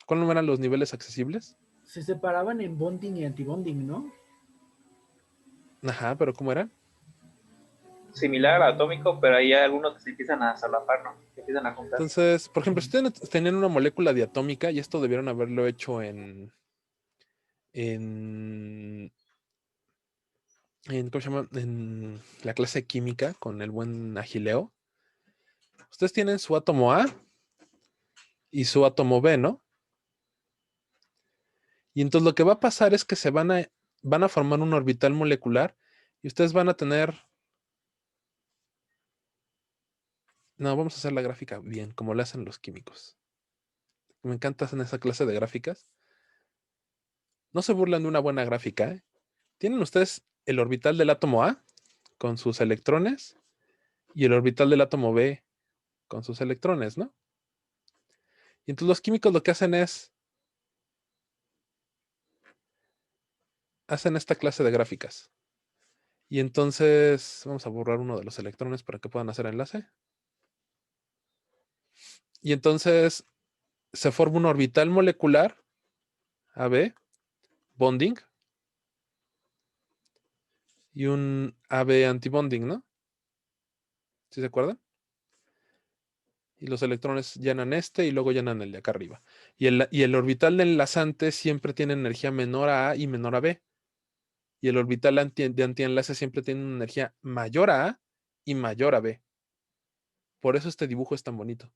¿Cómo eran los niveles accesibles? Se separaban en bonding y antibonding, ¿no? Ajá, pero ¿cómo eran? Similar al atómico, pero hay algunos que se empiezan a solapar, ¿no? Se empiezan a juntar. Entonces, por ejemplo, si ustedes tenían una molécula diatómica, y esto debieron haberlo hecho en ¿cómo se llama? En la clase de química con el buen Agileo. Ustedes tienen su átomo A y su átomo B, ¿no? Y entonces lo que va a pasar es que van a formar un orbital molecular y ustedes van a tener... No, vamos a hacer la gráfica bien, como lo hacen los químicos. Me encanta hacer esa clase de gráficas. No se burlan de una buena gráfica, ¿eh? Tienen ustedes el orbital del átomo A con sus electrones y el orbital del átomo B con sus electrones, ¿no? Y entonces los químicos lo que hacen es, hacen esta clase de gráficas. Y entonces, vamos a borrar uno de los electrones para que puedan hacer enlace. Y entonces se forma un orbital molecular, AB, bonding, y un AB antibonding, ¿no? ¿Sí se acuerdan? Y los electrones llenan y luego llenan el de acá arriba. Y el orbital de enlazante siempre tiene energía menor a A y menor a B. Y el orbital de antienlace siempre tiene una energía mayor a A y mayor a B. Por eso este dibujo es tan bonito.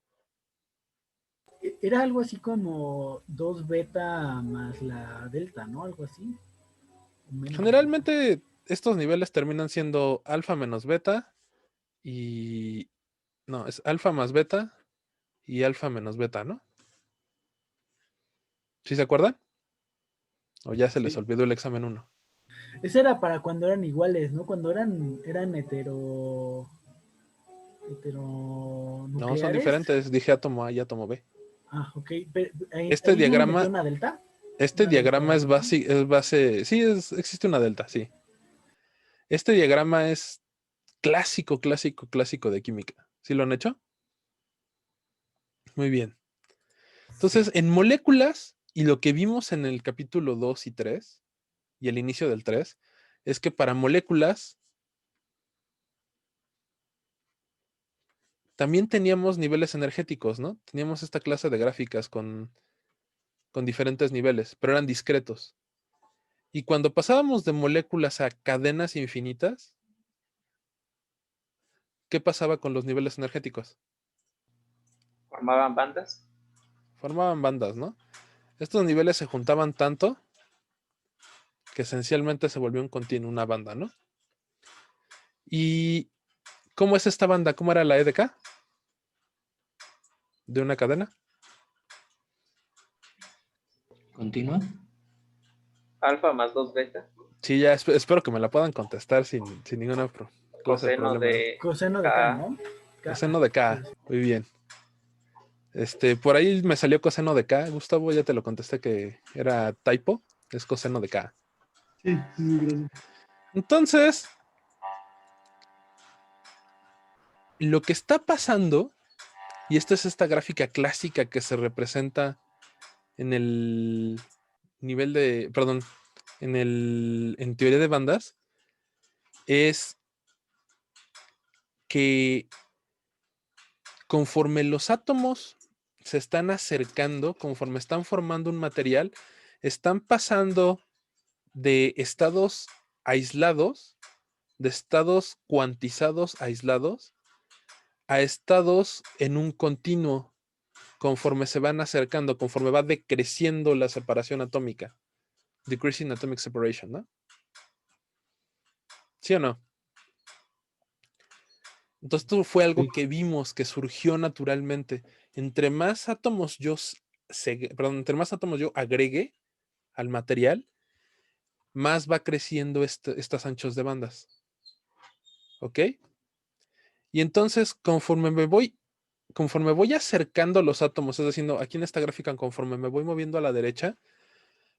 Era algo así como 2 beta más la delta, ¿no? Algo así. O menos la delta. Generalmente estos niveles terminan siendo alfa menos beta y... No, es alfa más beta y alfa menos beta, ¿no? ¿Sí se acuerdan? ¿O ya se les Sí. olvidó el examen 1? Ese era para cuando eran iguales, ¿no? Cuando eran No, son heteronucleares. diferentes. Dije átomo A y átomo B. Ah, ok. Pero, Este ¿ahí no le metía diagrama, una delta? este Una diagrama delta, es base, sí, existe una delta, sí. Este diagrama es clásico, clásico, clásico de química. ¿Sí lo han hecho? Muy bien. Entonces, en moléculas, y lo que vimos en el capítulo 2 y 3, y el inicio del 3, es que para moléculas también teníamos niveles energéticos, ¿no? Teníamos esta clase de gráficas con diferentes niveles, pero eran discretos. Y cuando pasábamos de moléculas a cadenas infinitas, ¿qué pasaba con los niveles energéticos? Formaban bandas. Formaban bandas, ¿no? Estos niveles se juntaban tanto que esencialmente se volvió un continuo, una banda, ¿no? ¿Y cómo es esta banda? ¿Cómo era la EDK de una cadena? Continúa. Alfa más 2 beta. Sí, ya espero que me la puedan contestar sin ninguna clase de Coseno problema, ¿no? de Coseno de K, K. ¿no? Coseno de K, muy bien. Por ahí me salió coseno de K. Gustavo, ya te lo contesté que era typo, es coseno de K. Sí, gracias. Entonces, lo que está pasando, y esta es esta gráfica clásica que se representa en el nivel de, perdón, en teoría de bandas, es que conforme los átomos se están acercando, conforme están formando un material, están pasando de estados aislados, de estados cuantizados aislados, a estados en un continuo, conforme se van acercando, conforme va decreciendo la separación atómica. Decreasing atomic separation, ¿no? ¿Sí o no? Entonces esto fue algo Sí. que vimos que surgió naturalmente. Entre más átomos entre más átomos yo agregue al material, más va creciendo estas anchos de bandas. ¿Ok? Y entonces, conforme voy acercando los átomos, es decir, aquí en esta gráfica, conforme me voy moviendo a la derecha,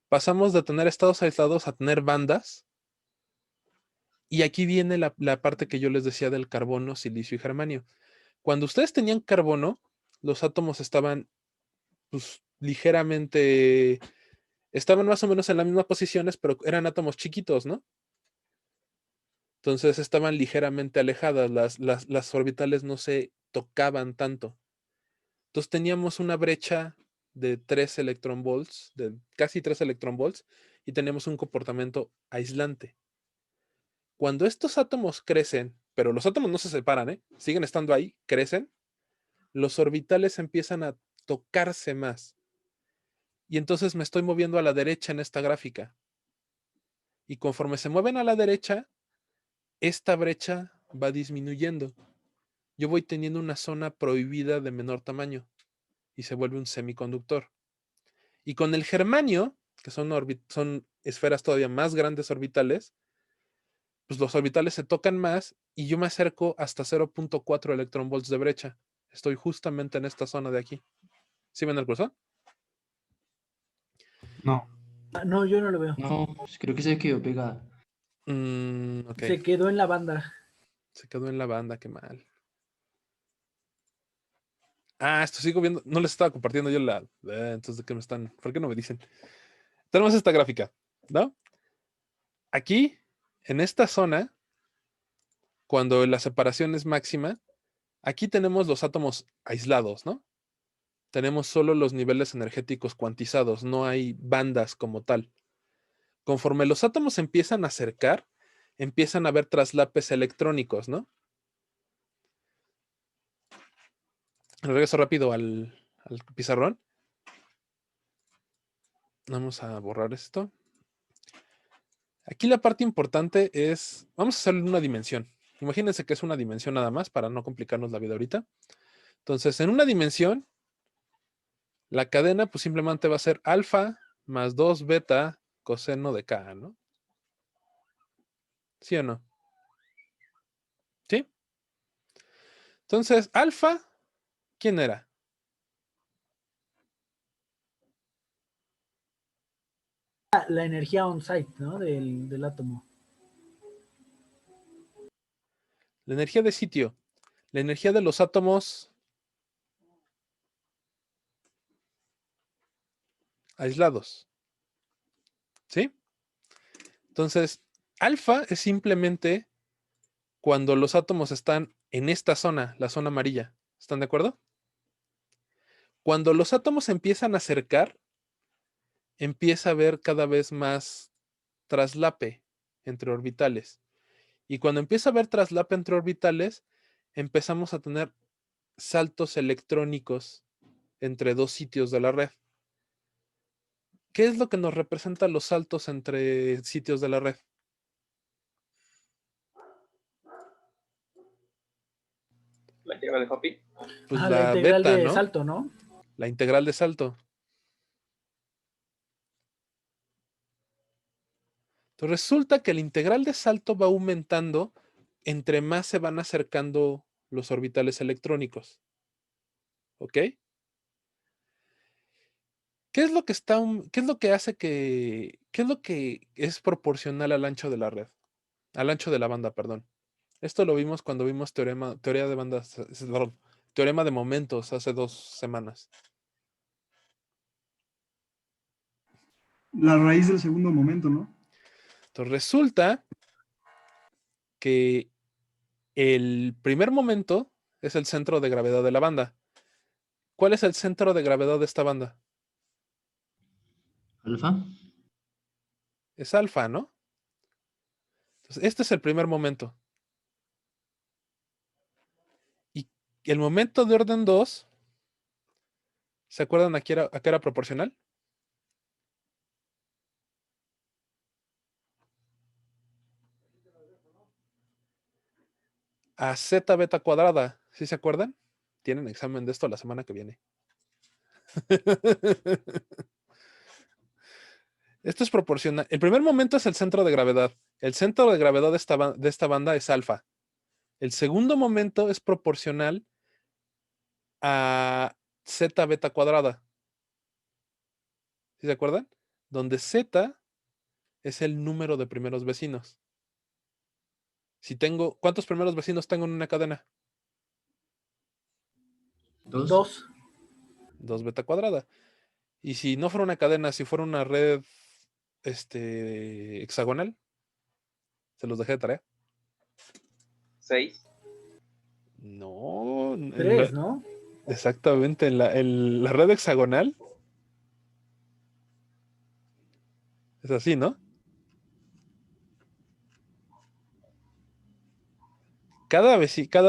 pasamos de tener estados aislados a tener bandas. Y aquí viene la parte que yo les decía del carbono, silicio y germanio. Cuando ustedes tenían carbono, los átomos estaban pues, ligeramente, estaban más o menos en las mismas posiciones, pero eran átomos chiquitos, ¿no? Entonces estaban ligeramente alejadas, las orbitales no se tocaban tanto. Entonces teníamos una brecha de 3 electronvolts, de casi 3 electronvolts, y tenemos un comportamiento aislante. Cuando estos átomos crecen, pero los átomos no se separan, siguen estando ahí, crecen, los orbitales empiezan a tocarse más. Y entonces me estoy moviendo a la derecha en esta gráfica. Y conforme se mueven a la derecha, esta brecha va disminuyendo. Yo voy teniendo una zona prohibida de menor tamaño y se vuelve un semiconductor. Y con el germanio, que son esferas todavía más grandes orbitales, pues los orbitales se tocan más y yo me acerco hasta 0.4 electronvolts de brecha. Estoy justamente en esta zona de aquí. ¿Sí ven el cursor? No. No, yo no lo veo. No, pues creo que se quedó pegada. Ok. Se quedó en la banda. Se quedó en la banda, qué mal. Ah, esto sigo viendo. No les estaba compartiendo yo entonces, ¿de qué me están? ¿Por qué no me dicen? Tenemos esta gráfica, ¿no? Aquí, en esta zona, cuando la separación es máxima, aquí tenemos los átomos aislados, ¿no? Tenemos solo los niveles energéticos cuantizados, no hay bandas como tal. Conforme los átomos se empiezan a acercar, empiezan a haber traslapes electrónicos, ¿no? Regreso rápido al pizarrón. Vamos a borrar esto. Aquí la parte importante es, vamos a hacerlo en una dimensión. Imagínense que es una dimensión nada más para no complicarnos la vida ahorita. Entonces, en una dimensión, La cadena pues simplemente va a ser alfa más 2 beta coseno de K, ¿no? ¿Sí o no? ¿Sí? Entonces, alfa, ¿quién era? La energía on-site, ¿no? Del átomo. La energía de sitio. La energía de los átomos aislados. ¿Sí? Entonces, alfa es simplemente cuando los átomos están en esta zona, la zona amarilla. ¿Están de acuerdo? Cuando los átomos se empiezan a acercar, empieza a haber cada vez más traslape entre orbitales. Y cuando empieza a haber traslape entre orbitales, empezamos a tener saltos electrónicos entre dos sitios de la red. ¿Qué es lo que nos representa los saltos entre sitios de la red? La integral de Hopi. Pues La la integral beta, de ¿no? salto, ¿no? La integral de salto. Entonces resulta que la integral de salto va aumentando entre más se van acercando los orbitales electrónicos. ¿Ok? ¿Qué es lo que está, qué es lo que hace qué es lo que es proporcional al ancho de la red? Al ancho de la banda, perdón. Esto lo vimos cuando vimos teoría de bandas, perdón, teorema de momentos hace 2 semanas. La raíz del segundo momento, ¿no? Entonces resulta que el primer momento es el centro de gravedad de la banda. ¿Cuál es el centro de gravedad de esta banda? Alfa. Es alfa, ¿no? Entonces, este es el primer momento. Y el momento de orden 2, ¿se acuerdan a qué era proporcional? A z beta cuadrada. ¿Sí se acuerdan? Tienen examen de esto la semana que viene. Esto es proporcional. El primer momento es el centro de gravedad. El centro de gravedad de esta banda es alfa. El segundo momento es proporcional a z beta cuadrada. ¿Sí se acuerdan? Donde z es el número de primeros vecinos. Si tengo, ¿cuántos primeros vecinos tengo en una cadena? 2. 2 beta cuadrada. Y si no fuera una cadena, si fuera una red hexagonal, se los dejé de tarea. 6. No, 3, ¿no? exactamente, en la red hexagonal es así, ¿no? Cada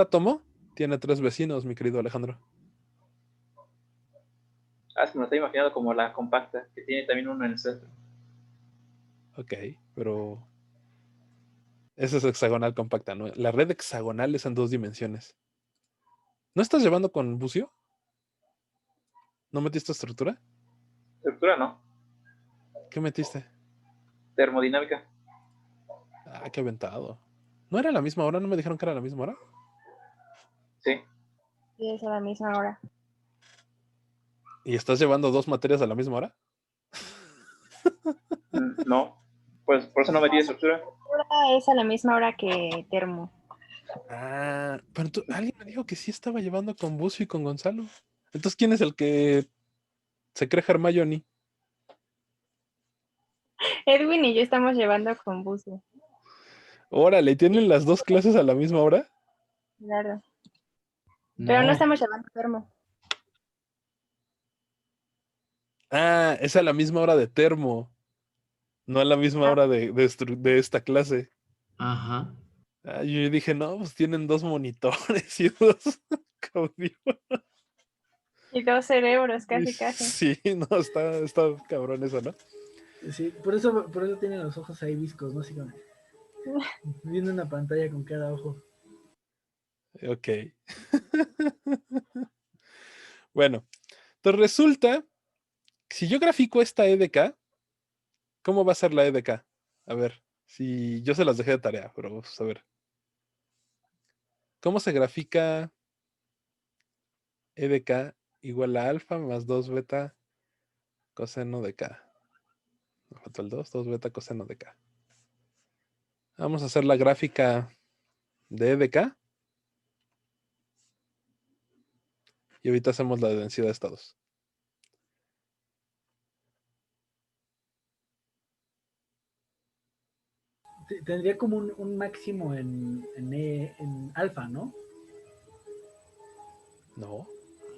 átomo tiene 3 vecinos, mi querido Alejandro. Ah, se me lo estoy imaginando como la compacta, que tiene también uno en el centro. Ok, pero esa es hexagonal compacta, ¿no? La red hexagonal es en 2 dimensiones. ¿No estás llevando con bucio? ¿No metiste estructura? Estructura no. ¿Qué metiste? Termodinámica. Ah, qué aventado. ¿No era la misma hora? ¿No me dijeron que era la misma hora? Sí. Sí, es a la misma hora. ¿Y estás llevando 2 materias a la misma hora? No. Pues por eso no metí estructura. Ahora es a la misma hora que termo. Ah, pero alguien me dijo que sí estaba llevando con Bucio y con Gonzalo. Entonces, ¿quién es el que se cree Hermione? Edwin y yo estamos llevando con buzo. Órale, ¿tienen las 2 clases a la misma hora? Claro. Pero no No, estamos llevando termo. Ah, es a la misma hora de termo, no a la misma Ah, hora de esta clase. ajá. Ah, yo dije, no, pues tienen 2 monitores y 2 audífonos. y 2 cerebros, casi, casi. Sí, no, está cabrón eso, ¿no? Sí, por eso tienen los ojos ahí viscos, ¿no? Así como viendo una pantalla con cada ojo. Ok. Bueno, entonces resulta Si yo grafico esta E de K, ¿cómo va a ser la E de K? A ver, si yo se las dejé de tarea, pero vamos a ver. ¿Cómo se grafica E de K igual a alfa más 2 beta coseno de K? Me faltó el 2 beta coseno de K. Vamos a hacer la gráfica de E de K. Y ahorita hacemos la de densidad de estados. Tendría como un máximo en alfa, ¿no? No,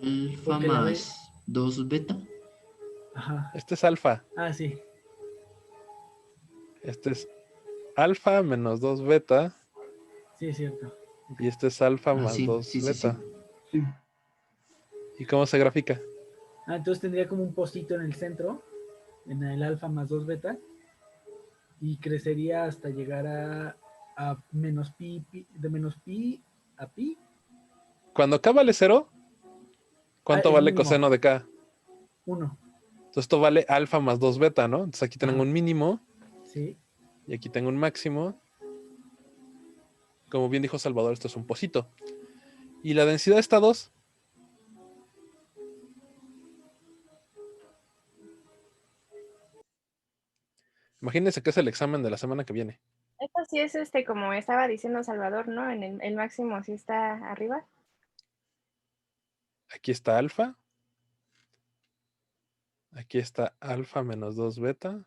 Alfa Porque la B. más 2 beta. Ajá. este es alfa. Ah, sí. Este es alfa menos 2 beta. Sí, es cierto. Y este es alfa Ah, más sí, 2 sí, sí, sí. beta. Sí. ¿Y cómo se grafica? Ah, entonces tendría como un pocito en el centro, en el alfa más 2 beta, y crecería hasta llegar a menos pi, de menos pi a pi. Cuando K vale 0, Ah, ¿cuánto el vale mínimo, coseno de K? 1. Entonces esto vale alfa más 2 beta, ¿no? Entonces aquí tengo Ajá. un mínimo Sí. y aquí tengo un máximo. Como bien dijo Salvador, esto es un pocito. ¿Y la densidad de estados? Imagínense que es el examen de la semana que viene. Esto sí es como estaba diciendo Salvador, ¿no? En el máximo sí está arriba. Aquí está alfa. Aquí está alfa menos 2 beta.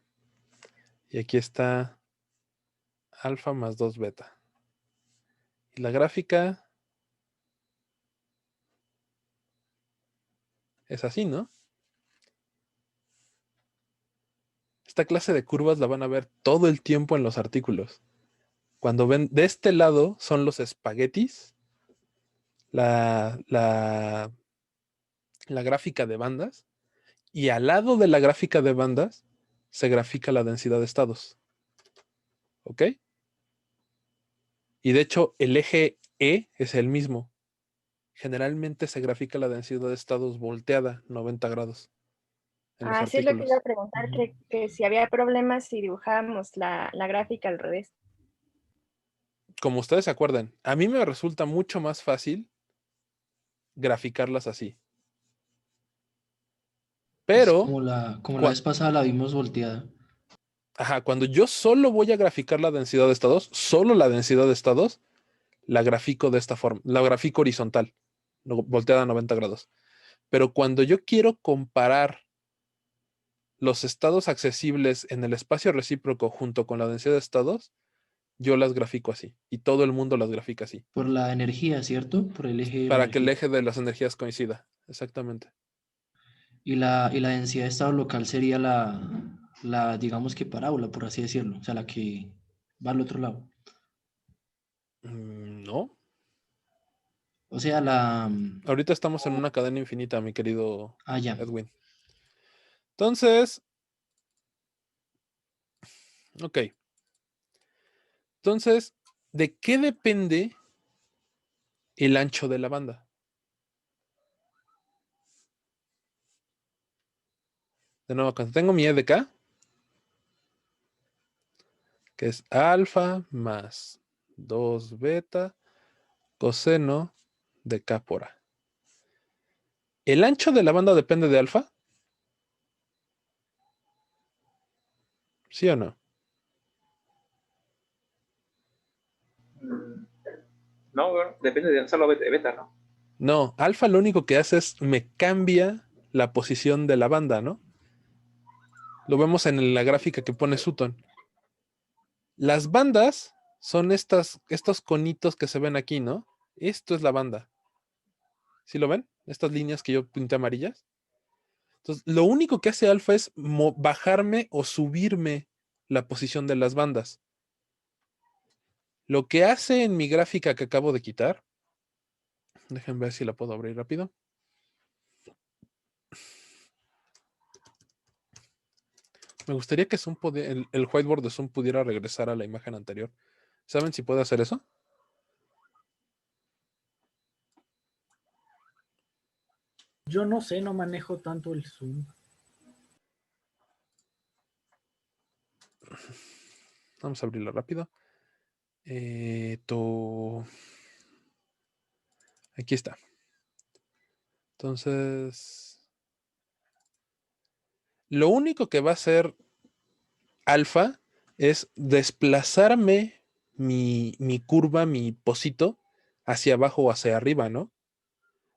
Y aquí está alfa más 2 beta. Y la gráfica es así, ¿no? Esta clase de curvas la van a ver todo el tiempo en los artículos. Cuando ven de este lado son los espaguetis, la gráfica de bandas, y al lado de la gráfica de bandas se grafica la densidad de estados. ¿Ok? Y de hecho el eje E es el mismo. Generalmente se grafica la densidad de estados volteada 90 grados en los Así es lo que iba artículos. a preguntar, que si había problemas si dibujábamos la gráfica al revés. Como ustedes se acuerdan, a mí me resulta mucho más fácil graficarlas así. Es Pero, como la vez pasada la vimos volteada. ajá, cuando yo solo voy a graficar la densidad de estados, solo la densidad de estados, la grafico de esta forma, la grafico horizontal, volteada a 90 grados. Pero cuando yo quiero comparar los estados accesibles en el espacio recíproco junto con la densidad de estados, yo las grafico así. Y todo el mundo las grafica así. Por la energía, ¿cierto? Por el eje de la Para que el energía. eje de las energías coincida. Exactamente. Y la densidad de estado local sería digamos que parábola, por así decirlo. O sea, la que va al otro lado. No. O sea, Ahorita estamos en una cadena infinita, mi querido ya. Edwin. Entonces, ok. Entonces, ¿de qué depende el ancho de la banda? De nuevo, cuando tengo mi E de K, que es alfa más 2 beta coseno de K por A. ¿El ancho de la banda depende de alfa? ¿Sí o no? No, bueno, depende de solo beta, ¿no? No, alfa lo único que hace es me cambia la posición de la banda, ¿no? Lo vemos en la gráfica que pone Sutton. Las bandas son estos conitos que se ven aquí, ¿no? Esto es la banda. ¿Sí lo ven? Estas líneas que yo pinté amarillas. Entonces, lo único que hace alfa es bajarme o subirme la posición de las bandas. Lo que hace en mi gráfica que acabo de quitar, déjenme ver si la puedo abrir rápido. Me gustaría que Zoom el whiteboard de Zoom pudiera regresar a la imagen anterior. ¿Saben si puede hacer eso? Yo no sé, no manejo tanto el Zoom. Vamos a abrirlo rápido. Aquí está. Entonces, lo único que va a hacer alfa es desplazarme mi curva, mi pocito, hacia abajo o hacia arriba, ¿no?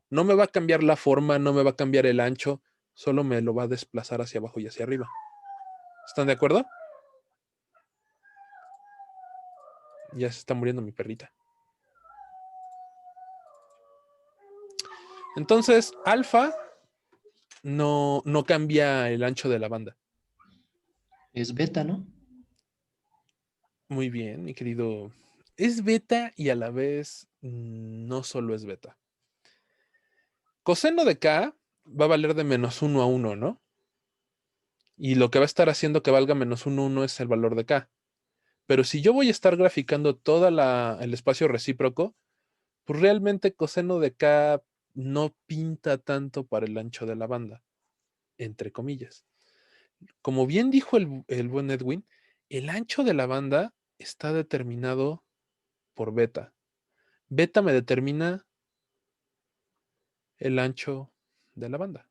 No me va a cambiar la forma, no me va a cambiar el ancho, solo me lo va a desplazar hacia abajo y hacia arriba. ¿Están de acuerdo? Ya se está muriendo mi perrita. Entonces, alfa no cambia el ancho de la banda. Es beta, ¿no? Muy bien, mi querido. Es beta y a la vez no solo es beta. Coseno de K va a valer de -1 a 1, ¿no? Y lo que va a estar haciendo que valga -1 a 1 es el valor de K. Pero si yo voy a estar graficando todo el espacio recíproco, pues realmente coseno de K no pinta tanto para el ancho de la banda, entre comillas. Como bien dijo el buen Edwin, el ancho de la banda está determinado por beta. Beta me determina el ancho de la banda.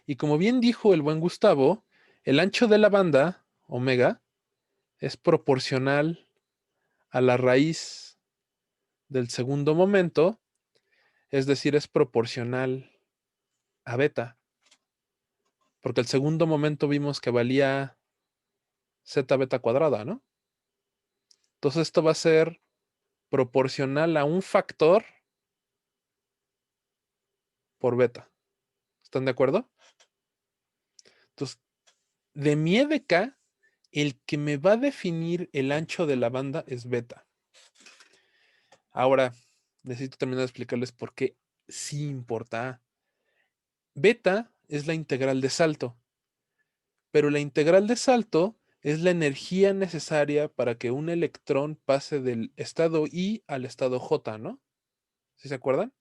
Y como bien dijo el buen Gustavo, el ancho de la banda, omega, es proporcional a la raíz del segundo momento, es decir, es proporcional a beta. Porque el segundo momento vimos que valía z beta cuadrada, ¿no? Entonces esto va a ser proporcional a un factor por beta. ¿Están de acuerdo? Entonces, de mi EDK, el que me va a definir el ancho de la banda es beta. Ahora, necesito terminar de explicarles por qué sí importa. Beta es la integral de salto, pero la integral de salto es la energía necesaria para que un electrón pase del estado I al estado J, ¿no? ¿Sí se acuerdan?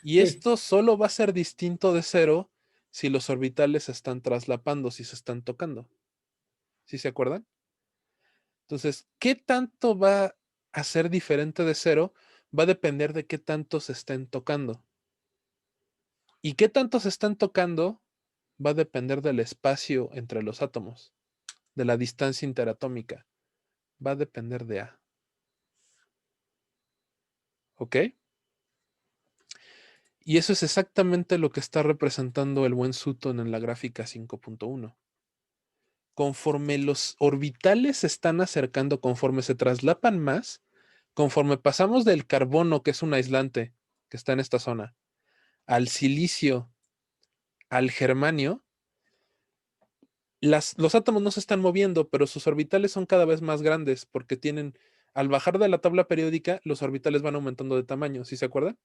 Y Sí. esto solo va a ser distinto de cero si los orbitales se están traslapando, si se están tocando. ¿Sí se acuerdan? Entonces, ¿qué tanto va a ser diferente de cero? Va a depender de qué tanto se estén tocando. Y qué tanto se están tocando va a depender del espacio entre los átomos, de la distancia interatómica. Va a depender de A. ¿Ok? Y eso es exactamente lo que está representando el buen Sutton en la gráfica 5.1. Conforme los orbitales se están acercando, conforme se traslapan más, conforme pasamos del carbono, que es un aislante que está en esta zona, al silicio, al germanio, los átomos no se están moviendo, pero sus orbitales son cada vez más grandes porque tienen, al bajar de la tabla periódica, los orbitales van aumentando de tamaño, ¿sí se acuerdan?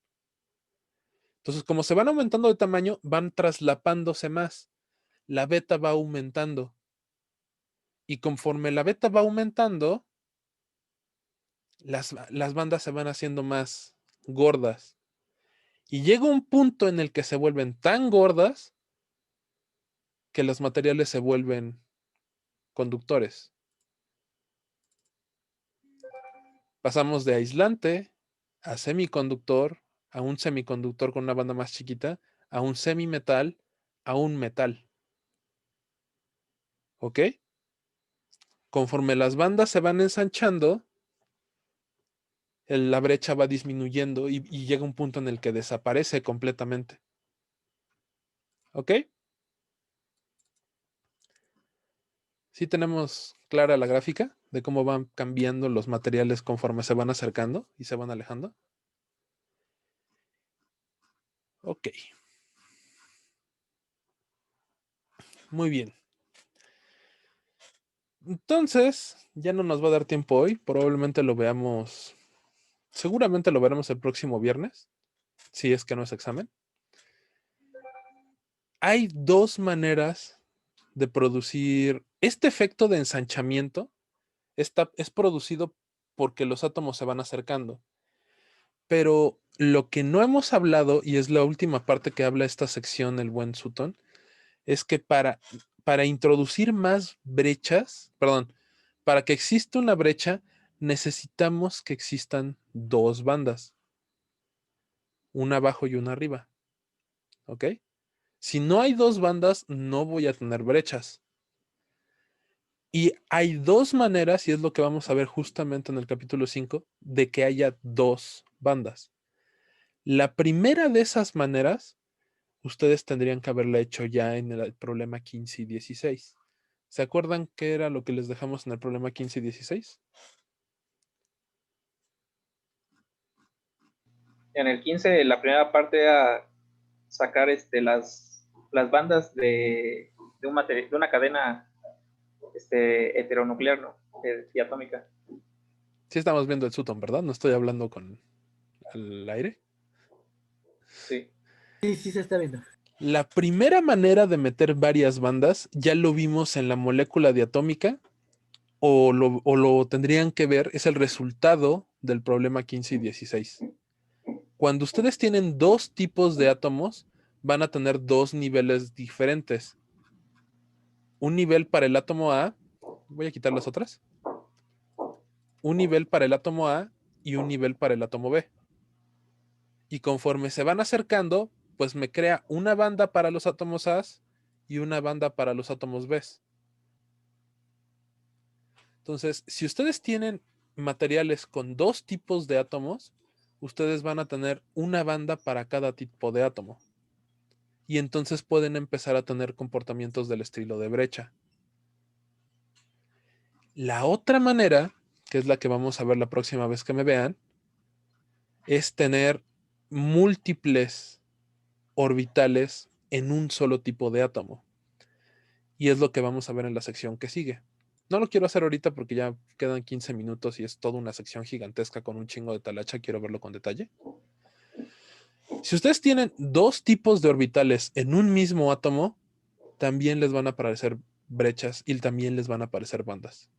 Entonces, como se van aumentando de tamaño, van traslapándose más. La beta va aumentando. Y conforme la beta va aumentando, las bandas se van haciendo más gordas. Y llega un punto en el que se vuelven tan gordas que los materiales se vuelven conductores. Pasamos de aislante a semiconductor, a un semiconductor con una banda más chiquita, a un semimetal, a un metal. ¿Ok? Conforme las bandas se van ensanchando, la brecha va disminuyendo y llega un punto en el que desaparece completamente. ¿Ok? Sí tenemos clara la gráfica de cómo van cambiando los materiales conforme se van acercando y se van alejando. Ok. Muy bien. Entonces, ya no nos va a dar tiempo hoy. Probablemente lo veamos. Seguramente lo veremos el próximo viernes, si es que no es examen. Hay dos maneras de producir este efecto de ensanchamiento. Es producido porque los átomos se van acercando. Pero lo que no hemos hablado, y es la última parte que habla esta sección, el buen Sutton, es que para para introducir más brechas, perdón, para que exista una brecha, necesitamos que existan dos bandas, una abajo y una arriba. ¿Ok? Si no hay dos bandas, no voy a tener brechas. Y hay dos maneras, y es lo que vamos a ver justamente en el capítulo 5, de que haya dos bandas. La primera de esas maneras, ustedes tendrían que haberla hecho ya en el problema 15 y 16. ¿Se acuerdan qué era lo que les dejamos en el problema 15 y 16? En el 15, la primera parte era sacar las bandas de una cadena heteronuclear, ¿no? Diatómica. Sí estamos viendo el Sutton, ¿verdad? No estoy hablando con el aire. Sí. Sí, sí se está viendo. La primera manera de meter varias bandas ya lo vimos en la molécula diatómica o lo tendrían que ver, es el resultado del problema 15 y 16. Cuando ustedes tienen dos tipos de átomos, van a tener dos niveles diferentes. Un nivel para el átomo A, voy a quitar las otras. Un nivel para el átomo A y un nivel para el átomo B. Y conforme se van acercando, pues me crea una banda para los átomos A y una banda para los átomos B. Entonces, si ustedes tienen materiales con dos tipos de átomos, ustedes van a tener una banda para cada tipo de átomo. Y entonces pueden empezar a tener comportamientos del estilo de brecha. La otra manera, que es la que vamos a ver la próxima vez que me vean, es tener múltiples orbitales en un solo tipo de átomo. Y es lo que vamos a ver en la sección que sigue. No lo quiero hacer ahorita porque ya quedan 15 minutos y es toda una sección gigantesca con un chingo de talacha. Quiero verlo con detalle. Si ustedes tienen dos tipos de orbitales en un mismo átomo, también les van a aparecer brechas y también les van a aparecer bandas.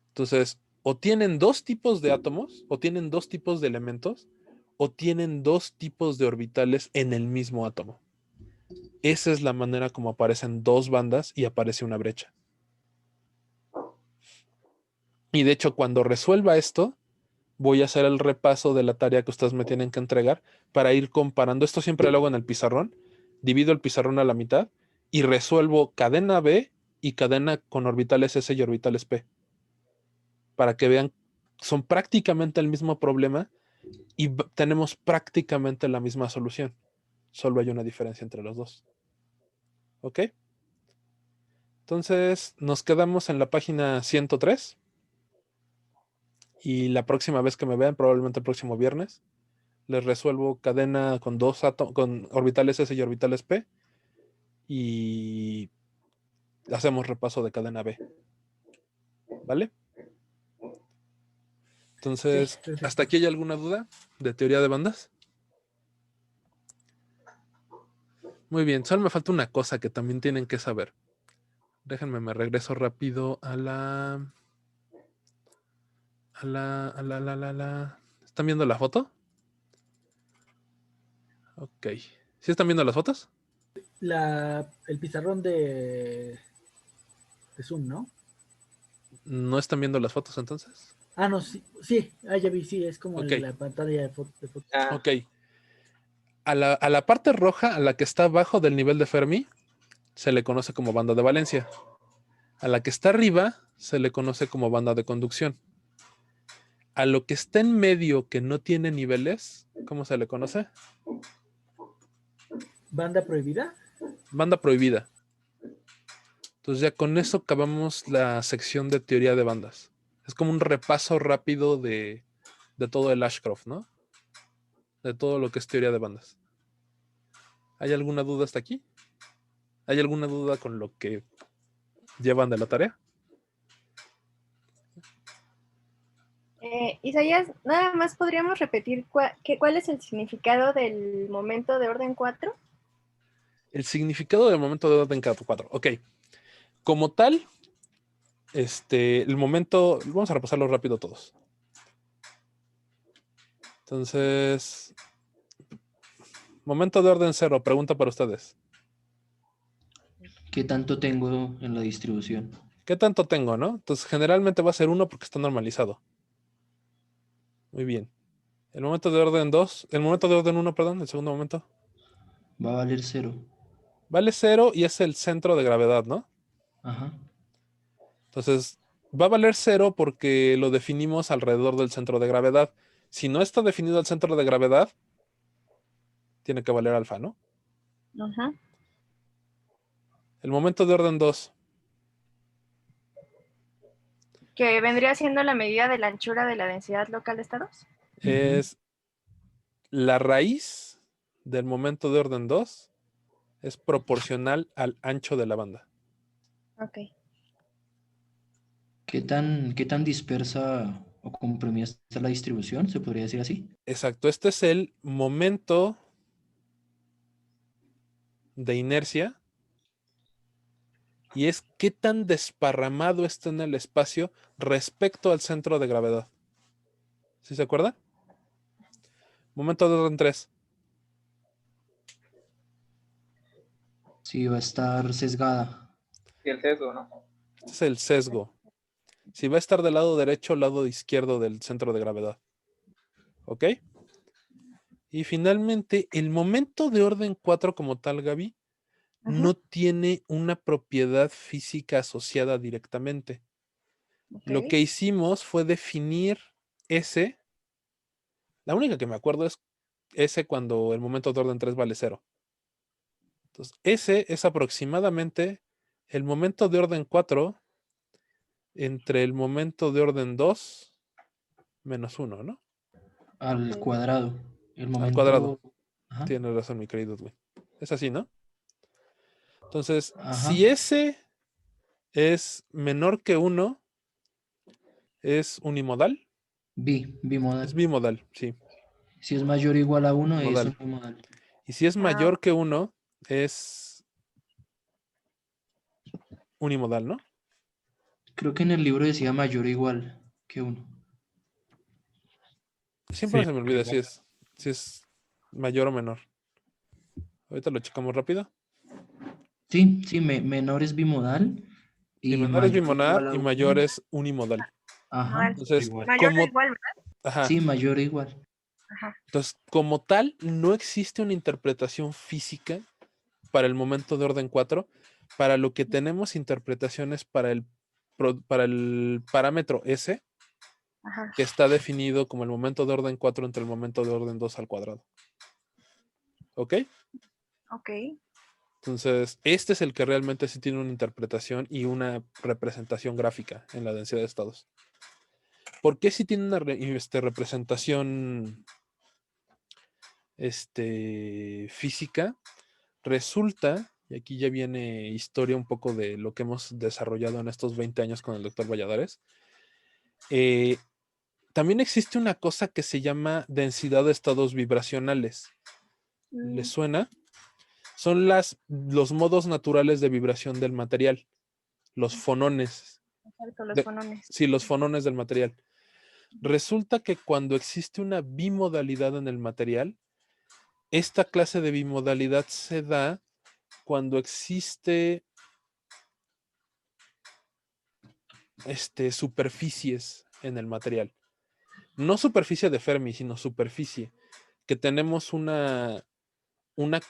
Entonces, o tienen dos tipos de átomos, o tienen dos tipos de elementos, o tienen dos tipos de orbitales en el mismo átomo. Esa es la manera como aparecen dos bandas y aparece una brecha. Y de hecho, cuando resuelva esto, voy a hacer el repaso de la tarea que ustedes me tienen que entregar para ir comparando. Esto siempre lo hago en el pizarrón. Divido el pizarrón a la mitad y resuelvo cadena B y cadena con orbitales S y orbitales P. Para que vean, son prácticamente el mismo problema y tenemos prácticamente la misma solución. Solo hay una diferencia entre los dos. ¿Ok? Entonces, nos quedamos en la página 103. Y la próxima vez que me vean, probablemente el próximo viernes, les resuelvo cadena con con orbitales S y orbitales P. Y hacemos repaso de cadena B. ¿Vale? Entonces, Sí, perfecto. ¿hasta aquí hay alguna duda de teoría de bandas? Muy bien, solo me falta una cosa que también tienen que saber. Déjenme, me regreso rápido a la... ¿Están viendo la foto? Ok. ¿Sí están viendo las fotos? El pizarrón de Zoom, ¿no? ¿No están viendo las fotos entonces? Ah, no, sí, sí, ya vi, sí, es como Ok. la pantalla de fotos. Ah, Ok. A la parte roja, a la que está abajo del nivel de Fermi, se le conoce como banda de valencia. A la que está arriba, se le conoce como banda de conducción. A lo que está en medio, que no tiene niveles, ¿cómo se le conoce? ¿Banda prohibida? Banda prohibida. Entonces ya con eso acabamos la sección de teoría de bandas. Es como un repaso rápido de todo el Ashcroft, ¿no? De todo lo que es teoría de bandas. ¿Hay alguna duda hasta aquí? ¿Hay alguna duda con lo que llevan de la tarea? Isaías, nada más podríamos repetir cuál es el significado del momento de orden 4. El significado del momento de orden 4. Ok. Como tal, el momento, vamos a repasarlo rápido todos. Entonces, momento de orden 0, pregunta para ustedes. ¿Qué tanto tengo en la distribución? ¿Qué tanto tengo, no? Entonces, generalmente va a ser 1 porque está normalizado. Muy bien. El momento de orden 2, el momento de orden 1, perdón, el segundo momento. Va a valer 0. Vale 0 y es el centro de gravedad, ¿no? Ajá. Entonces, va a valer 0 porque lo definimos alrededor del centro de gravedad. Si no está definido el centro de gravedad, tiene que valer alfa, ¿no? Ajá. El momento de orden 2, Que vendría siendo la medida de la anchura de la densidad local de estados. es la raíz del momento de orden 2 es proporcional al ancho de la banda. Ok. ¿Qué tan dispersa o comprimida está la distribución? ¿Se podría decir así? Exacto, este es el momento de inercia y es qué tan desparramado está en el espacio respecto al centro de gravedad. ¿Sí se acuerda? Momento de orden 3. Sí, va a estar sesgada. Y el sesgo, ¿no? Este es el sesgo. Si va a estar del lado derecho o lado izquierdo del centro de gravedad. ¿Ok? Y finalmente, el momento de orden 4 como tal, Gaby, no tiene una propiedad física asociada directamente. Lo Ok. que hicimos fue definir S. La única que me acuerdo es S cuando el momento de orden 3 vale 0. Entonces, S es aproximadamente el momento de orden 4 entre el momento de orden 2 menos 1, ¿no? Al Ok. cuadrado. El Al momento. cuadrado. Ajá. Tienes razón, mi querido Edwin. Es así, ¿no? Entonces, Ajá. si S es menor que 1, es unimodal. Es Bimodal. bimodal, sí, Si es mayor o igual a 1, es modal. unimodal. Y si es mayor que 1, es unimodal, ¿no? Creo que en el libro decía mayor o igual que 1. Siempre Sí, se me olvida si es mayor o menor. Ahorita lo checamos rápido. Sí, sí, menor es bimodal Si y menor es mayor o bimodal igual a y 1. mayor es unimodal. Ajá. No, Entonces, igual. mayor o igual, ¿verdad? ajá. Sí, mayor o igual. Ajá. Entonces, como tal, no existe una interpretación física para el momento de orden 4. Para lo que tenemos interpretaciones para para el parámetro S, Ajá. que está definido como el momento de orden 4 entre el momento de orden 2 al cuadrado. ¿Ok? Ok. Entonces, este es el que realmente sí tiene una interpretación y una representación gráfica en la densidad de estados. ¿Por qué sí tiene una representación física? Resulta, y aquí ya viene historia un poco de lo que hemos desarrollado en estos 20 años con el doctor Valladares. También existe una cosa que se llama densidad de estados vibracionales. ¿Les suena? Son los modos naturales de vibración del material, los fonones. Exacto, los fonones. Sí, los fonones del material. Resulta que cuando existe una bimodalidad en el material, esta clase de bimodalidad se da cuando existe superficies en el material. No superficie de Fermi, sino superficie. Que tenemos una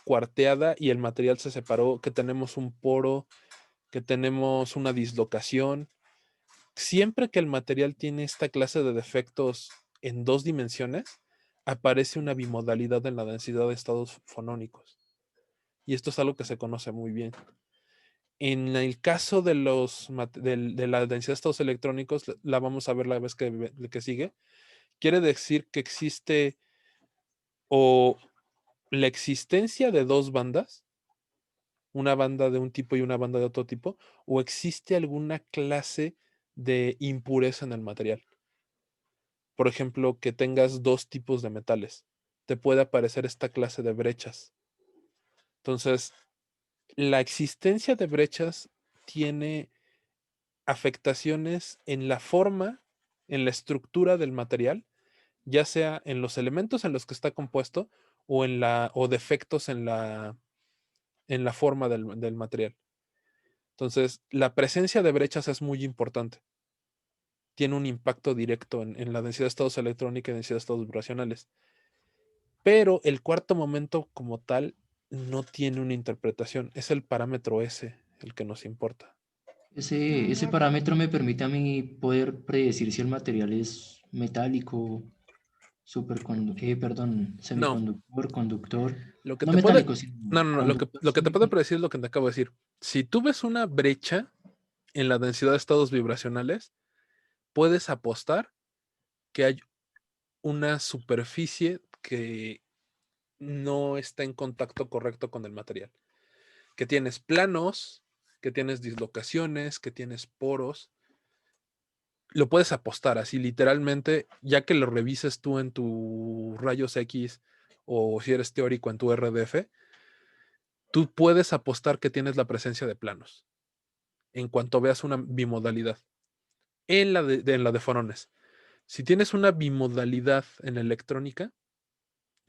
cuarteada y el material se separó, que tenemos un poro, que tenemos una dislocación. Siempre que el material tiene esta clase de defectos en 2 dimensiones, aparece una bimodalidad en la densidad de estados fonónicos. Y esto es algo que se conoce muy bien. En el caso de la densidad de estados electrónicos, la vamos a ver la vez que sigue. Quiere decir que existe o la existencia de 2 bandas, una banda de un tipo y una banda de otro tipo, o existe alguna clase de impureza en el material. Por ejemplo, que tengas 2 tipos de metales, te puede aparecer esta clase de brechas. Entonces, la existencia de brechas tiene afectaciones en la forma, en la estructura del material, ya sea en los elementos en los que está compuesto o defectos en la forma del material. Entonces, la presencia de brechas es muy importante. Tiene un impacto directo en la densidad de estados electrónica y densidad de estados vibracionales. Pero el cuarto momento como tal no tiene una interpretación. Es el parámetro S el que nos importa. Ese parámetro me permite a mí poder predecir si el material es metálico, No, semiconductor, conductor, lo que no te puede, metálico, sino no, conductor lo que te puede semiconductor. predecir es lo que te acabo de decir. Si tú ves una brecha en la densidad de estados vibracionales, puedes apostar que hay una superficie que no está en contacto correcto con el material. Que tienes planos, que tienes dislocaciones, que tienes poros. Lo puedes apostar así literalmente, ya que lo revises tú en tu rayos X o si eres teórico en tu RDF, tú puedes apostar que tienes la presencia de planos en cuanto veas una bimodalidad en la de fonones. Si tienes una bimodalidad en electrónica,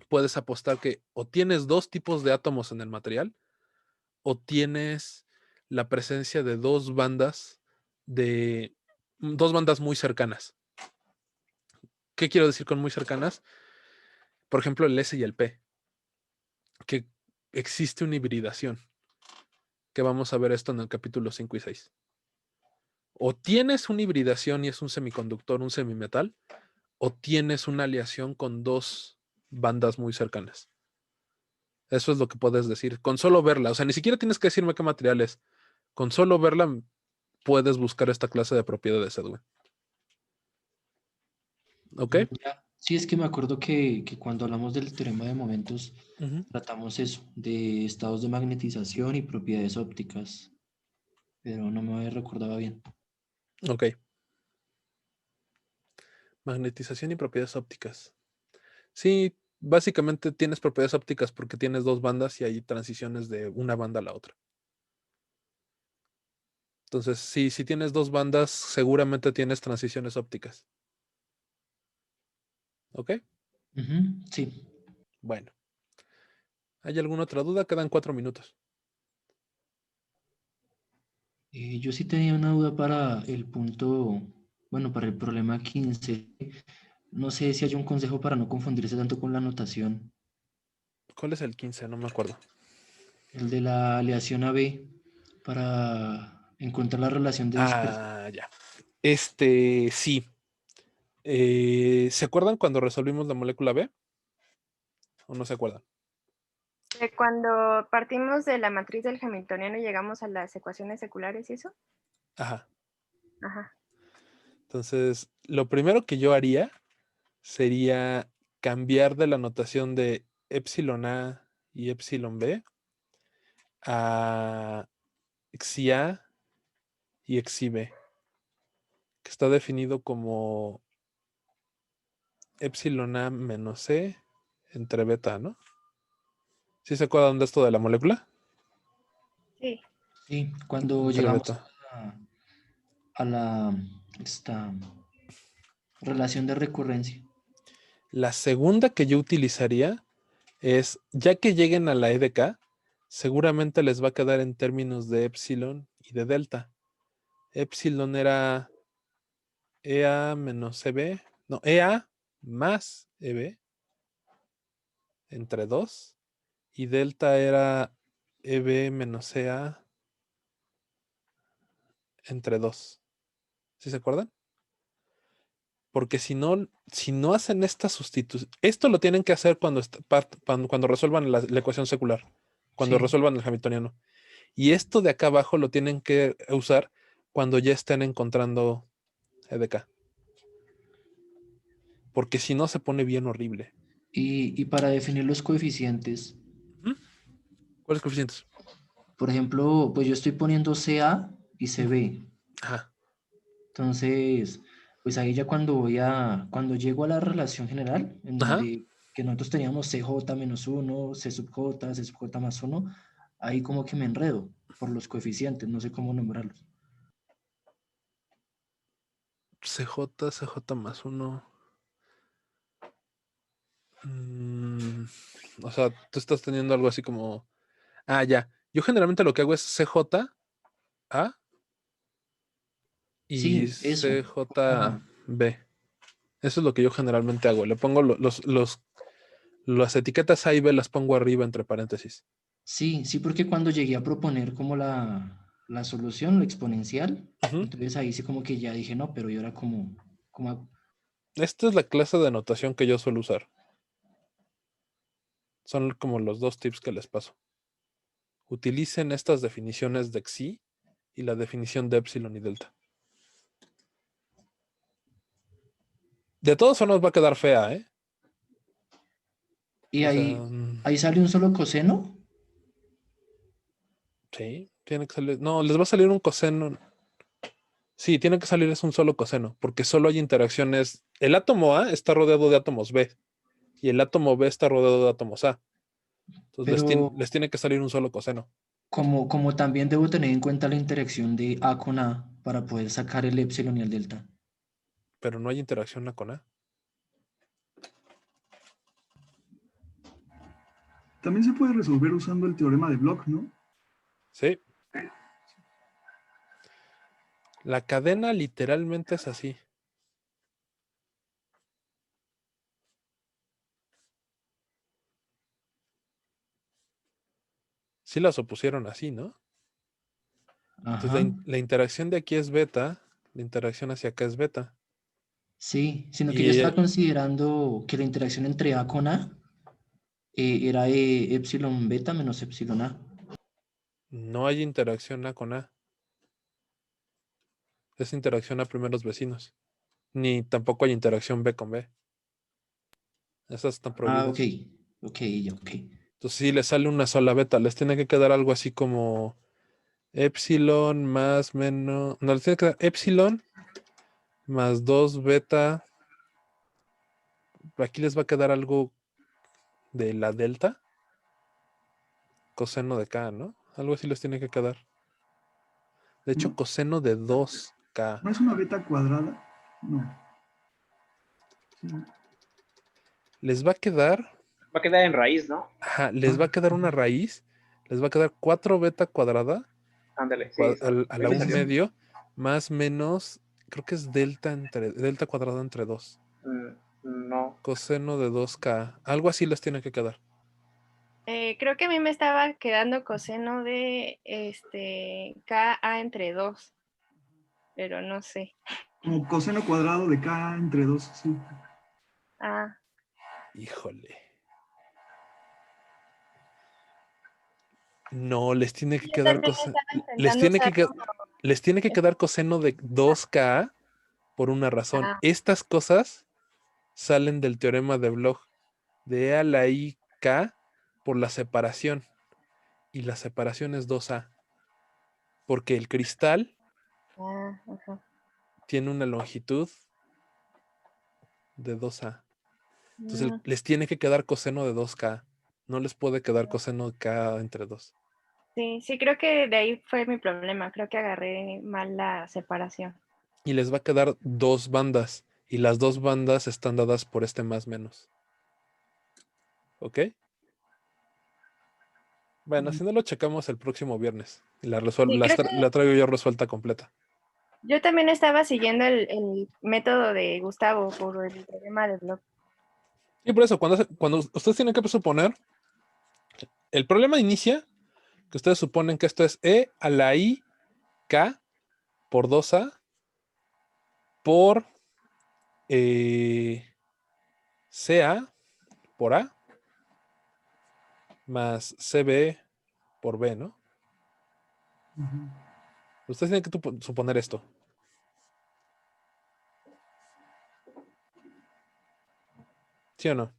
puedes apostar que o tienes dos tipos de átomos en el material o tienes la presencia de dos bandas muy cercanas. ¿Qué quiero decir con muy cercanas? Por ejemplo, el S y el P, que existe una hibridación, que vamos a ver esto en el capítulo 5 y 6. O tienes una hibridación y es un semiconductor, un semimetal, o tienes una aleación con dos bandas muy cercanas. Eso es lo que puedes decir. Con solo verla, o sea, ni siquiera tienes que decirme qué material es. Con solo verla puedes buscar esta clase de propiedades, Edwin. ¿Ok? Ya. Sí, es que me acuerdo que cuando hablamos del teorema de momentos, Ujú. tratamos eso, de estados de magnetización y propiedades ópticas, pero no me recordaba bien. Ok. Magnetización y propiedades ópticas. Sí, básicamente tienes propiedades ópticas porque tienes dos bandas y hay transiciones de una banda a la otra. Entonces, sí, si tienes dos bandas, seguramente tienes transiciones ópticas. ¿Ok? Ujú, sí. Bueno. ¿Hay alguna otra duda? Quedan 4 minutos. Yo sí tenía una duda para el punto, bueno, para el problema 15. No sé si hay un consejo para no confundirse tanto con la notación. ¿Cuál es el 15? No me acuerdo. El de la aleación AB para encontrar la relación de dispersión. Ah, ya. Sí. ¿Se acuerdan cuando resolvimos la molécula B? ¿O no se acuerdan? Cuando partimos de la matriz del Hamiltoniano y llegamos a las ecuaciones seculares y eso. Ajá. Ajá. Entonces, lo primero que yo haría sería cambiar de la notación de epsilon A y epsilon B a xi A y xi B, que está definido como epsilon A menos C entre beta, ¿no? ¿Sí se acuerdan de esto de la molécula? Sí. Sí, cuando Entre llegamos beta. a la esta relación de recurrencia. La segunda que yo utilizaría es, ya que lleguen a la EDK, seguramente les va a quedar en términos de epsilon y de delta. Epsilon era EA menos EB, no, EA más EB entre 2 y delta era EB menos EA entre 2. ¿Sí se acuerdan? Porque si no hacen esta sustitución, esto lo tienen que hacer cuando resuelvan la ecuación secular, cuando Sí. resuelvan el hamiltoniano. Y esto de acá abajo lo tienen que usar cuando ya estén encontrando EDK. Porque si no se pone bien horrible. Y para definir los coeficientes, ¿Mm? ¿Cuáles coeficientes? por ejemplo, pues yo estoy poniendo CA y CB. Ajá. Entonces, pues ahí ya cuando llego a la relación general, en Ajá. donde que nosotros teníamos CJ menos 1, C sub J, C sub J más 1, ahí como que me enredo por los coeficientes, no sé cómo nombrarlos. CJ más 1. O sea, tú estás teniendo algo así como. Ah, ya. Yo generalmente lo que hago es CJ y Sí, eso. CJB. Eso es lo que yo generalmente hago. Le pongo las etiquetas A y B las pongo arriba entre paréntesis. Sí, sí, porque cuando llegué a proponer como la solución, lo exponencial, Ujú. entonces ahí sí como que ya dije, no, pero yo era como Esta es la clase de notación que yo suelo usar. Son como los 2 tips que les paso. Utilicen estas definiciones de xi y la definición de epsilon y delta. De todos modos va a quedar fea, ¿eh? Y O sea, ahí sale un solo coseno. sí, tiene que salir. No, les va a salir un coseno. Sí, tiene que salir es un solo coseno, porque solo hay interacciones. El átomo A está rodeado de átomos B y el átomo B está rodeado de átomos A. Entonces Pero les tiene que salir un solo coseno. como también debo tener en cuenta la interacción de A con A para poder sacar el epsilon y el delta. Pero no hay interacción A con A. También se puede resolver usando el teorema de Bloch, ¿no? Sí. La cadena literalmente es así. Sí las opusieron así, ¿no? Entonces Ajá. la interacción de aquí es beta, la interacción hacia acá es beta. Sí, sino que yo Y estaba considerando que la interacción entre A con A era epsilon beta menos epsilon A. no hay interacción A con A. Es interacción a primeros vecinos. Ni tampoco hay interacción B con B. Esas están Ah, ok. prohibidas. Ok, ok. Entonces sí les sale una sola beta. Les tiene que quedar algo así como epsilon más menos. No, les tiene que dar epsilon más 2 beta. Aquí les va a quedar algo de la delta. Coseno de K, ¿no? Algo así les tiene que quedar. De hecho, ¿No, coseno de 2K. no es una beta cuadrada? No. Sí. Les va a quedar. Va a quedar en raíz, ¿no? Ajá, les va a quedar una raíz. Les va a quedar 4 beta cuadrada Ándale, sí, eso. a Ahí la me 1 salió. medio. Más menos. Creo que es delta cuadrada entre 2. No. Coseno de 2K. Algo así les tiene que quedar. Creo que a mí me estaba quedando coseno de KA entre 2, pero no sé. Como coseno cuadrado de K entre 2, sí. Ah, Híjole. No, les tiene que yo quedar también coseno. estaba Les intentando tiene usar que quedar. como... Les tiene que quedar coseno de 2K por una razón. Ah, Estas cosas salen del teorema de Bloch de E a la I K por la separación. Y la separación es 2A. Porque el cristal ajá. tiene una longitud de 2A. Entonces Mm, les tiene que quedar coseno de 2K. No les puede quedar coseno de K entre 2. sí, sí, creo que de ahí fue mi problema. Creo que agarré mal la separación. Y les va a quedar 2 bandas. Y las 2 bandas están dadas por este más menos. ¿Ok? Bueno, si no lo checamos el próximo viernes. Y Sí, creo que la traigo yo resuelta completa. yo también estaba siguiendo el método de Gustavo por el problema del blog. Y por eso, cuando ustedes tienen que suponer, el problema inicia que ustedes suponen que esto es E a la I K por 2A por CA por A más CB por B, ¿no? Ujú. Ustedes tienen que suponer esto. ¿Sí o no?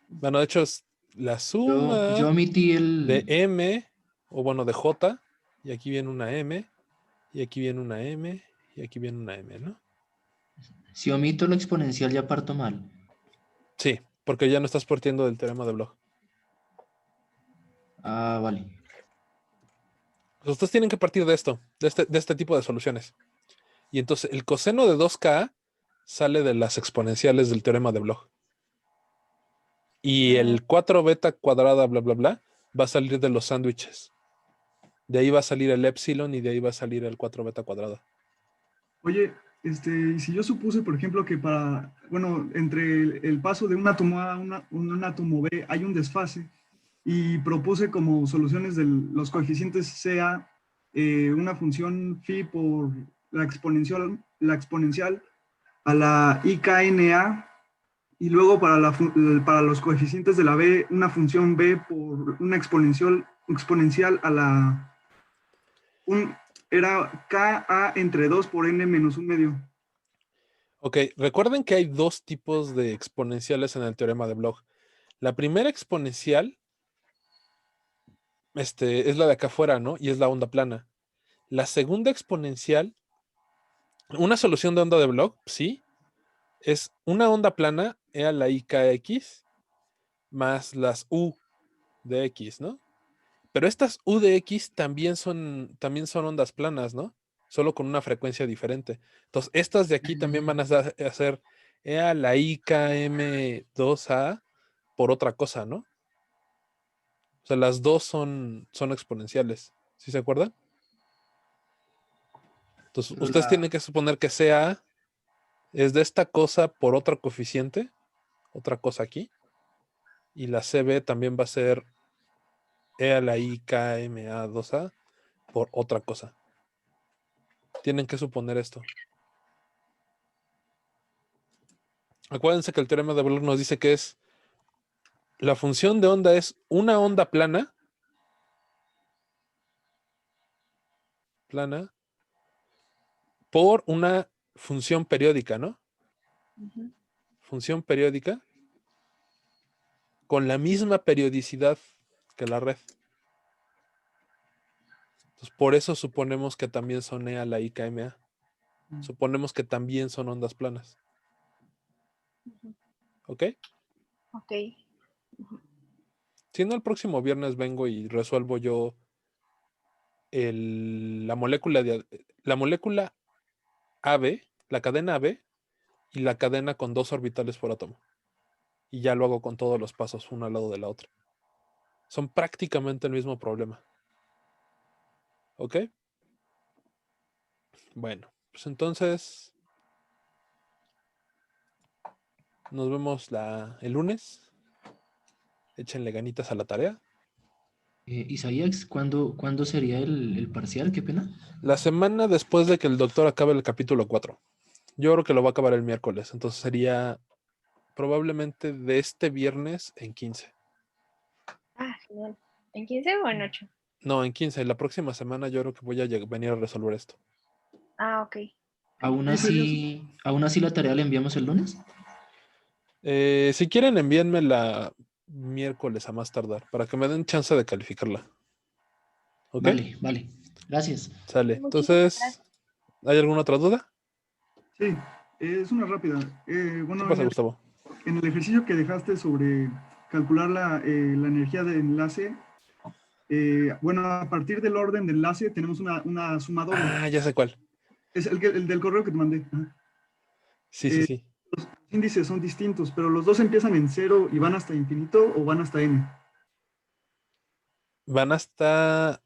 Bueno, de hecho es la Yo suma omití de el... M, o bueno, de J, y aquí viene una M, y aquí viene una M, y aquí viene una M, ¿no? Si omito lo exponencial ya parto mal. Sí, porque ya no estás partiendo del teorema de Bloch. Ah, vale. Pues ustedes tienen que partir de esto, de este tipo de soluciones. Y entonces el coseno de 2K sale de las exponenciales del teorema de Bloch. Y el 4 beta cuadrada, bla, bla, bla, va a salir de los sándwiches De ahí va a salir el epsilon y de ahí va a salir el 4 beta cuadrada. Oye, y si yo supuse, por ejemplo, que entre el paso de un átomo A a un átomo B hay un desfase, y propuse como soluciones de los coeficientes CA una función phi por la exponencial a la IKNA, y luego para los coeficientes de la B, una función B por una exponencial a la... era KA entre 2 por N menos 1 medio. Ok, recuerden que hay dos tipos de exponenciales en el teorema de Bloch. La primera exponencial es la de acá afuera, ¿no? Y es la onda plana. La segunda exponencial, una solución de onda de Bloch, sí, es una onda plana, e a la IKX, más las U de X, ¿no? Pero estas U de X también son ondas planas, ¿no? Solo con una frecuencia diferente. Entonces, estas de aquí también van a hacer e a la IKM2A por otra cosa, ¿no? O sea, las dos son exponenciales. ¿Sí se acuerdan? Entonces, ustedes tienen que suponer que CA es de esta cosa por otro coeficiente, otra cosa aquí. Y la CB también va a ser e a la IKMA2A por otra cosa. Tienen que suponer esto. Acuérdense que el teorema de Bloch nos dice que la función de onda es una onda plana por una función periódica, ¿no? Ujú. Función periódica con la misma periodicidad que la red. Entonces, por eso suponemos que también son e a la IKMA. Suponemos que también son ondas planas. ¿Ok? Ok. Si no, el próximo viernes vengo y resuelvo yo la molécula AB, la cadena AB y la cadena con 2 orbitales por átomo. Y ya lo hago con todos los pasos, uno al lado de la otra. Son prácticamente el mismo problema. ¿Ok? Bueno, pues entonces nos vemos el lunes. Échenle ganitas a la tarea. Isaías, ¿cuándo sería el parcial? Qué pena. La semana después de que el doctor acabe el capítulo 4. Yo creo que lo va a acabar el miércoles. Entonces sería probablemente de este viernes en 15. Ah, genial. ¿En 15 o en 8? No, en 15. La próxima semana yo creo que voy a venir a resolver esto. Ah, ok. Aún Sí, sería así la tarea la enviamos el lunes. Si quieren, envíenmela miércoles a más tardar para que me den chance de calificarla. ¿Ok? Vale. Gracias. Sale. Muchísimas Entonces, gracias. ¿hay alguna otra duda? Sí, es una rápida. ¿Qué Bueno, pasa, Gustavo? en el ejercicio que dejaste sobre calcular la energía de enlace, a partir del orden de enlace tenemos una suma doble. Ah, ya sé cuál. Es el del correo que te mandé. Ajá. Sí. Los índices son distintos, pero los dos empiezan en 0 y van hasta infinito o van hasta n. Van hasta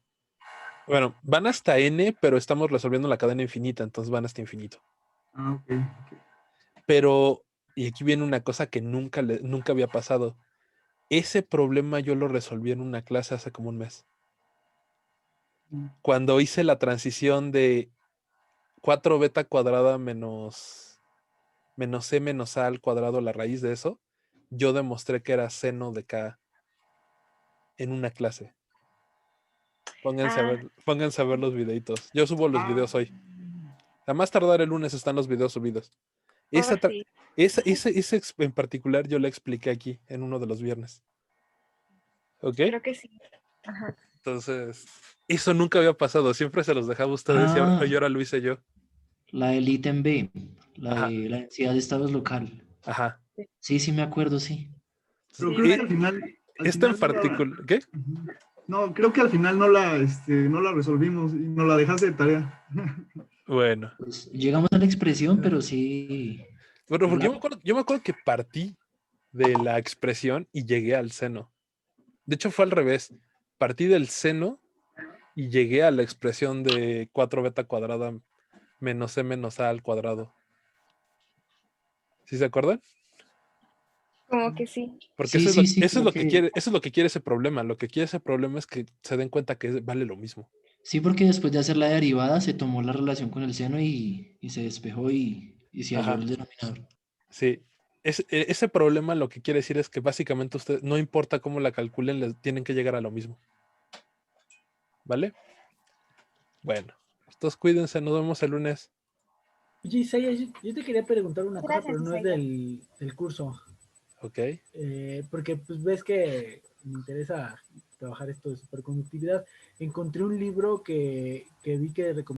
n, pero estamos resolviendo la cadena infinita, entonces van hasta infinito. Ah, ok. Pero, y aquí viene una cosa que nunca había pasado. Ese problema yo lo resolví en una clase hace como un mes. Cuando hice la transición de 4 beta cuadrada menos c menos a al cuadrado, la raíz de eso, yo demostré que era seno de k en una clase. Pónganse a ver los videitos. Yo subo los videos hoy. A más tardar el lunes están los videos subidos. Esa Sí. en particular yo la expliqué aquí en uno de los viernes. ¿Ok? Creo que sí. Ajá. Entonces, eso nunca había pasado. Siempre se los dejaba a ustedes y ahora lo hice yo. La del ítem B, la Ajá. de la densidad de estados local. Ajá. Sí, me acuerdo, sí. Pero Sí, creo que bueno. al final... Esto en particular... ¿Qué? Ujú. No, creo que al final no la resolvimos y nos la dejaste de tarea. Bueno. Pues llegamos a la expresión, pero sí. Bueno, porque yo me acuerdo que partí de la expresión y llegué al seno. De hecho, fue al revés. Partí del seno y llegué a la expresión de 4 beta cuadrada menos c menos a al cuadrado. ¿Sí se acuerdan? Como que sí. Porque Sí, eso es sí, sí, eso es creo lo que que quiere, eso es lo que quiere ese problema. Lo que quiere ese problema es que se den cuenta que vale lo mismo. sí, porque después de hacer la derivada se tomó la relación con el seno y se despejó y se halló Ajá. el denominador. Sí. Ese problema lo que quiere decir es que básicamente usted, no importa cómo la calculen, les tienen que llegar a lo mismo. ¿Vale? Bueno, entonces cuídense, nos vemos el lunes. Oye, Isaías, yo te quería preguntar una cosa, Gracias, pero no es Isaías. del curso. Ok. Porque pues ves que me interesa trabajar esto de superconductividad. Encontré un libro que vi que recomendó